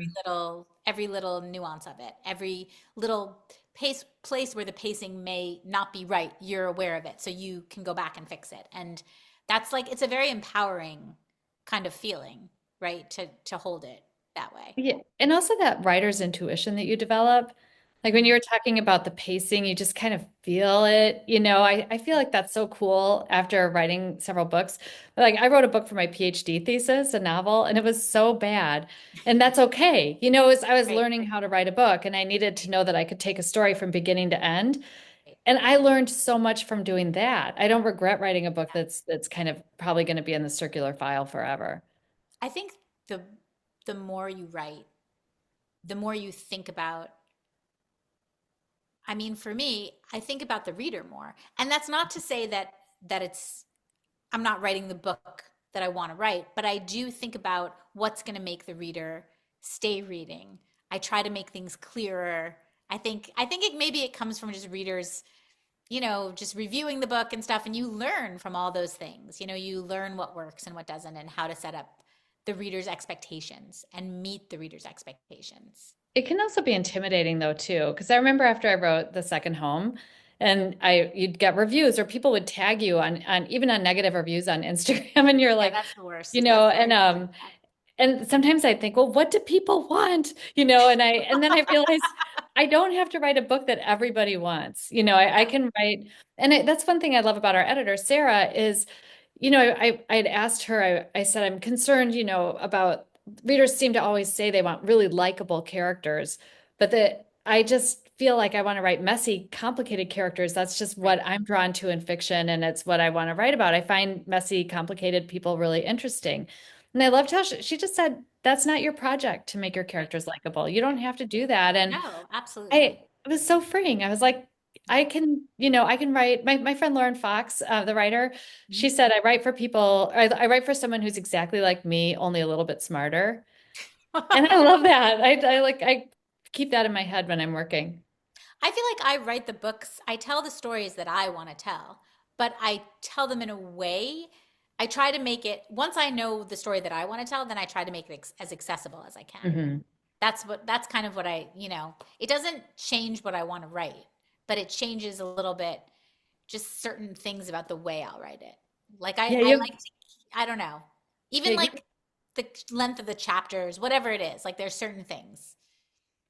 Speaker 2: every little nuance of it, every little place where the pacing may not be right, you're aware of it, so you can go back and fix it. And that's like, it's a very empowering kind of feeling, right? To hold it that way.
Speaker 3: Yeah, and also that writer's intuition that you develop. Like when
Speaker 2: Mhm.
Speaker 3: you were talking about the pacing, you just kind of feel it. I feel like that's so cool after writing several books. Like I wrote a book for my PhD thesis, a novel, and it was so bad. And that's okay. I was
Speaker 2: Right.
Speaker 3: learning how to write a book and I needed to know that I could take a story from beginning to end.
Speaker 2: Right.
Speaker 3: And I learned so much from doing that. I don't regret writing a book that's kind of probably going to be in the circular file forever.
Speaker 2: I think the the more you write, the more you think about, I mean, for me, I think about the reader more. And that's not to say that it's I'm not writing the book that I want to write, but I do think about what's going to make the reader stay reading. I try to make things clearer. I think maybe it comes from just readers, just reviewing the book and stuff, and you learn from all those things. You learn what works and what doesn't, and how to set up the reader's expectations and meet the reader's expectations.
Speaker 3: It can also be intimidating though too, because I remember after I wrote The Second Home, and you'd get reviews or people would tag you on even on negative reviews on Instagram, and you're
Speaker 2: Yeah,
Speaker 3: like,
Speaker 2: that's the worst. That's the
Speaker 3: and
Speaker 2: worst.
Speaker 3: and sometimes I think, well, what do people want? And then I realize I don't have to write a book that everybody wants. I
Speaker 2: No,
Speaker 3: can write, and that's one thing I love about our editor, Sarah, is, I'd asked her, I said, I'm concerned, about readers seem to always say they want really likable characters, but that I just feel like I want to write messy, complicated characters. That's just what
Speaker 2: right,
Speaker 3: I'm drawn to in fiction, and it's what I want to write about. I find messy, complicated people really interesting. And I loved how she just said, that's not your project to make your
Speaker 2: right.
Speaker 3: characters likable. You don't have to do that. And
Speaker 2: No, absolutely.
Speaker 3: it was so freeing. I was like,
Speaker 2: Yeah.
Speaker 3: I can write. My friend Lauren Fox, the writer,
Speaker 2: Mhm.
Speaker 3: she said, I write for people, I write for someone who's exactly like me, only a little bit smarter. And I love that. I keep that in my head when I'm working.
Speaker 2: I feel like I write the books, I tell the stories that I want to tell, but I tell them in a way. I try to make it, once I know the story that I want to tell, then I try to make it as accessible as I can.
Speaker 3: Hmm.
Speaker 2: That's kind of what it doesn't change what I want to write, but it changes a little bit, just certain things about the way I'll write it. Like
Speaker 3: Yeah,
Speaker 2: I like to, I don't know,
Speaker 3: yeah,
Speaker 2: even like the length of the chapters, whatever it is, like there's certain things.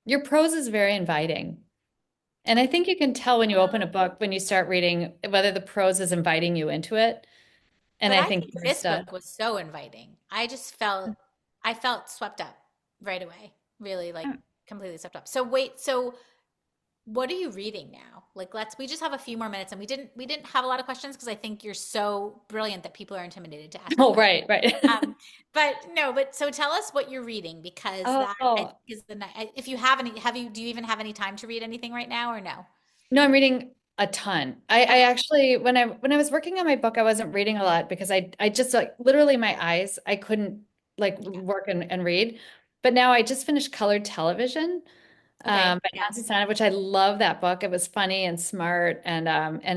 Speaker 3: your prose is very inviting. And I think you can tell when you open a book, when you start reading, whether the prose is inviting you into it. And
Speaker 2: But
Speaker 3: I
Speaker 2: I
Speaker 3: think
Speaker 2: think
Speaker 3: yours
Speaker 2: this
Speaker 3: does.
Speaker 2: book was so inviting. I felt swept up right away. Really like completely swept up. So wait, so what are you reading now? Like we just have a few more minutes, and we didn't have a lot of questions because I think you're so brilliant that people are intimidated to ask you
Speaker 3: Oh,
Speaker 2: questions.
Speaker 3: right, right.
Speaker 2: But no, but so tell us what you're reading, because that I think
Speaker 3: Oh,
Speaker 2: is if you have any, do you even have any time to read anything right now, or no?
Speaker 3: no, I'm reading a ton. I
Speaker 2: Okay.
Speaker 3: actually when I was working on my book, I wasn't reading a lot because I just like literally my eyes, I couldn't like
Speaker 2: Okay.
Speaker 3: work and read. But now I just finished Colored Television
Speaker 2: Okay.
Speaker 3: by
Speaker 2: Yeah.
Speaker 3: Nancy Sinatra, which I love that book. It was funny and smart and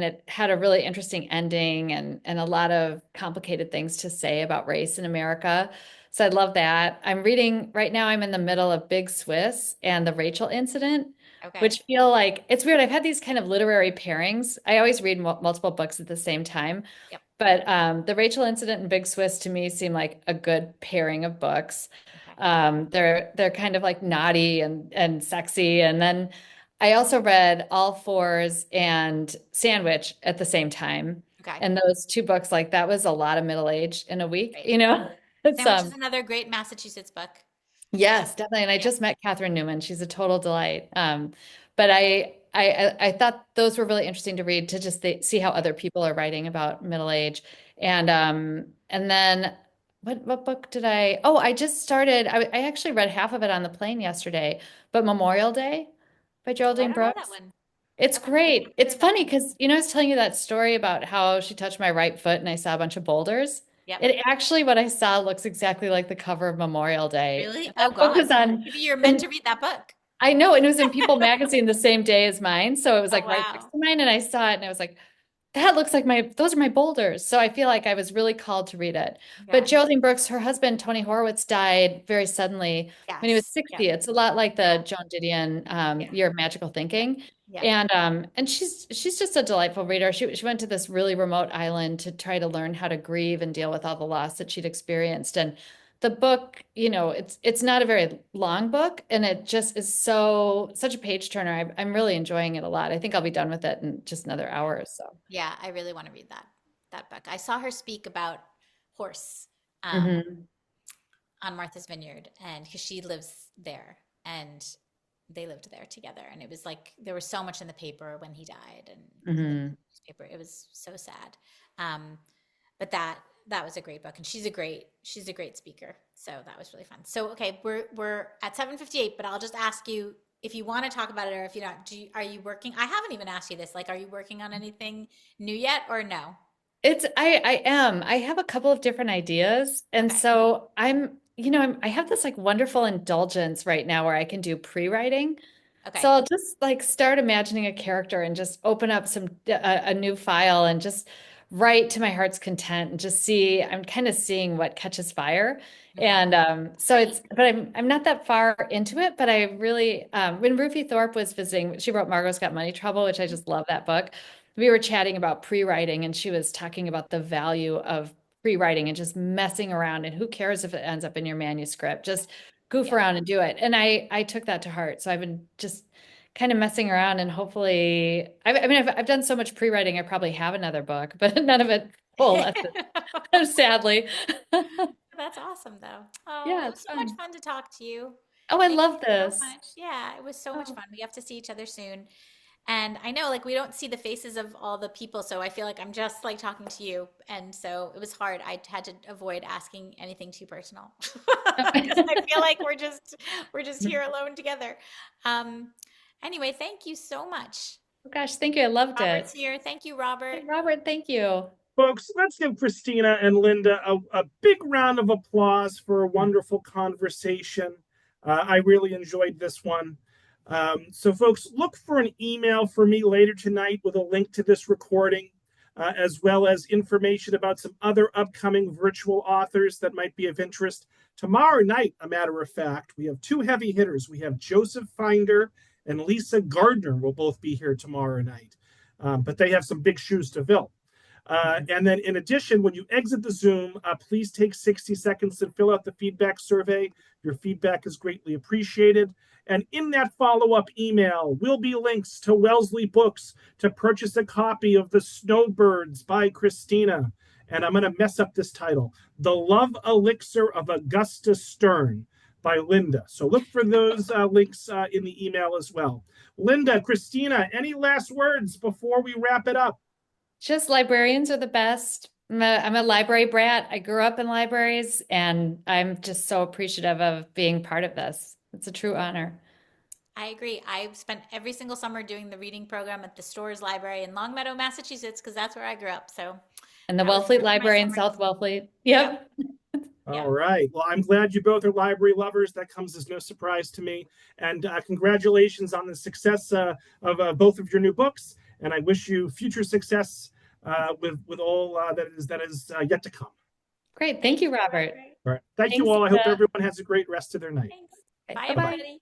Speaker 3: it had a really interesting ending and a lot of complicated things to say about race in America. So I love that. I'm reading right now, I'm in the middle of Big Swiss and the Rachel Incident,
Speaker 2: Okay.
Speaker 3: which feel like it's weird. I've had these kind of literary pairings. I always read multiple books at the same time,
Speaker 2: Yep.
Speaker 3: but the Rachel Incident and Big Swiss to me seem like a good pairing of books.
Speaker 2: Okay.
Speaker 3: They're kind of like naughty and sexy. And then I also read All Fours and Sandwich at the same time.
Speaker 2: Okay.
Speaker 3: And those two books, like that was a lot of middle age in a week,
Speaker 2: Great.
Speaker 3: It's
Speaker 2: Sandwich is another great Massachusetts book.
Speaker 3: yes, definitely. And I
Speaker 2: Yeah.
Speaker 3: just met Catherine Newman. She's a total delight. But I thought those were really interesting to read to just see how other people are writing about middle age. And then what book did I? Oh, I just started. I actually read half of it on the plane yesterday. But Memorial Day by
Speaker 2: Oh, I
Speaker 3: Geraldine
Speaker 2: don't know that
Speaker 3: Brooks.
Speaker 2: one.
Speaker 3: It's
Speaker 2: Okay. I
Speaker 3: great.
Speaker 2: haven't
Speaker 3: It's
Speaker 2: heard that
Speaker 3: funny
Speaker 2: one.
Speaker 3: because I was telling you that story about how she touched my right foot and I saw a bunch of boulders.
Speaker 2: Yep.
Speaker 3: It actually, what I saw looks exactly like the cover of Memorial Day.
Speaker 2: Really?
Speaker 3: And
Speaker 2: Oh
Speaker 3: that book
Speaker 2: God.
Speaker 3: was on,
Speaker 2: Maybe you're meant
Speaker 3: and
Speaker 2: to read that book.
Speaker 3: I know, and it was in People magazine the same day as mine. So it was
Speaker 2: Oh
Speaker 3: like right next
Speaker 2: wow.
Speaker 3: to mine. And I saw it and I was like, that looks like those are my boulders. So I feel like I was really called to read it. But
Speaker 2: Okay.
Speaker 3: Geraldine Brooks, her husband, Tony Horowitz, died very suddenly when he was
Speaker 2: Yes. Yep.
Speaker 3: 60. It's a lot like
Speaker 2: Yeah.
Speaker 3: the Joan Didion
Speaker 2: Yeah.
Speaker 3: Year of Magical
Speaker 2: Yep.
Speaker 3: Thinking.
Speaker 2: Yep.
Speaker 3: And she's just a delightful reader. She went to this really remote island to try to learn how to grieve and deal with all the loss that she'd experienced. And the book, it's not a very long book, and it just is such a page turner. I'm really enjoying it a lot. I think I'll be done with it in just another
Speaker 2: Yeah.
Speaker 3: hour or so.
Speaker 2: Yeah. I really want to read that book. I saw her speak about horse. Um,
Speaker 3: Hmm.
Speaker 2: on Martha's Vineyard, and because she lives there and they lived there together. And it was like there was so much in the paper when he died and in the
Speaker 3: Hmm.
Speaker 2: newspaper. It was so sad. Um, but that was a great book, and she's a great speaker. So that was really fun. So okay, we're at 7:58, but I'll just ask you if you want to talk about it or if you're not. Are you working? I haven't even asked you this. Like, are you working on anything new yet or no?
Speaker 3: I am. I have a couple of different ideas. And
Speaker 2: Okay.
Speaker 3: so I have this like wonderful indulgence right now where I can do pre-writing. So
Speaker 2: Okay.
Speaker 3: I'll just like start imagining a character and just open up a new file and just write to my heart's content and just see, I'm kind of seeing what catches fire.
Speaker 2: Okay.
Speaker 3: And so
Speaker 2: Great.
Speaker 3: but I'm not that far into it, but I really when Ruthie Thorpe was visiting, she wrote Margot's Got Money Trouble, which I just love that book. We were chatting about pre-writing and she was talking about the value of pre-writing and just messing around, and who cares if it ends up in your manuscript? Just goof
Speaker 2: Yeah.
Speaker 3: around and do it. And I took that to heart. So I've been just kind of messing around, and hopefully I mean I've done so much pre-writing I probably have another book, but none of it full, sadly.
Speaker 2: That's awesome, though. Oh, it
Speaker 3: Yeah,
Speaker 2: was
Speaker 3: it's
Speaker 2: so much
Speaker 3: fun.
Speaker 2: fun to talk to you.
Speaker 3: Oh, I
Speaker 2: Thank
Speaker 3: love
Speaker 2: you so
Speaker 3: this.
Speaker 2: much. Yeah, it was so much
Speaker 3: Oh,
Speaker 2: fun. We have to see each other soon. And I know, like, we don't see the faces of all the people, so I feel like I'm just like talking to you. And so it was hard. I had to avoid asking anything too personal because I feel like we're just here alone together. Um, anyway, thank you so much.
Speaker 3: oh gosh, thank you. I loved
Speaker 2: Robert's
Speaker 3: it.
Speaker 2: here. Thank you,
Speaker 3: Hey,
Speaker 2: Robert.
Speaker 3: Robert, thank you.
Speaker 1: Folks, let's give Christina and Lynda a big round of applause for a wonderful conversation. I really enjoyed this one. So, folks, look for an email from me later tonight with a link to this recording, as well as information about some other upcoming virtual authors that might be of interest. Tomorrow night, a matter of fact, we have two heavy hitters. We have Joseph Finder and Lisa Gardner will both be here tomorrow night, but they have some big shoes to fill. And then in addition, when you exit the Zoom, please take 60 seconds to fill out the feedback survey. Your feedback is greatly appreciated. And in that follow-up email will be links to Wellesley Books to purchase a copy of The Snowbirds by Christina. And I'm going to mess up this title, The Love Elixir of Augusta Stern by Lynda. So look for those links in the email as well. Lynda, Christina, any last words before we wrap it up?
Speaker 3: Just librarians are the best. I'm a library brat. I grew up in libraries, and I'm just so appreciative of being part of this. It's a true honor.
Speaker 2: I agree. I've spent every single summer doing the reading program at the Storrs Library in Longmeadow, Massachusetts, because that's where I grew up. So
Speaker 3: And the
Speaker 2: that was
Speaker 3: Wellfleet
Speaker 2: my
Speaker 3: Library in
Speaker 2: summers.
Speaker 3: South Wellfleet.
Speaker 2: Yep.
Speaker 3: Yep.
Speaker 1: All
Speaker 2: Yep.
Speaker 1: right. Well, I'm glad you both are library lovers. That comes as no surprise to me. And congratulations on the success of both of your new books. And I wish you future success with all that is yet to come.
Speaker 3: Great. Thank
Speaker 2: Thank
Speaker 3: you,
Speaker 2: you,
Speaker 3: Robert.
Speaker 2: Robert.
Speaker 1: All right. Thank you
Speaker 3: Thanks,
Speaker 1: all. I hope
Speaker 3: Lisa.
Speaker 1: everyone has a great rest of their night.
Speaker 2: Thanks.
Speaker 3: Okay,
Speaker 2: Bye,
Speaker 3: bye-bye.
Speaker 2: everybody.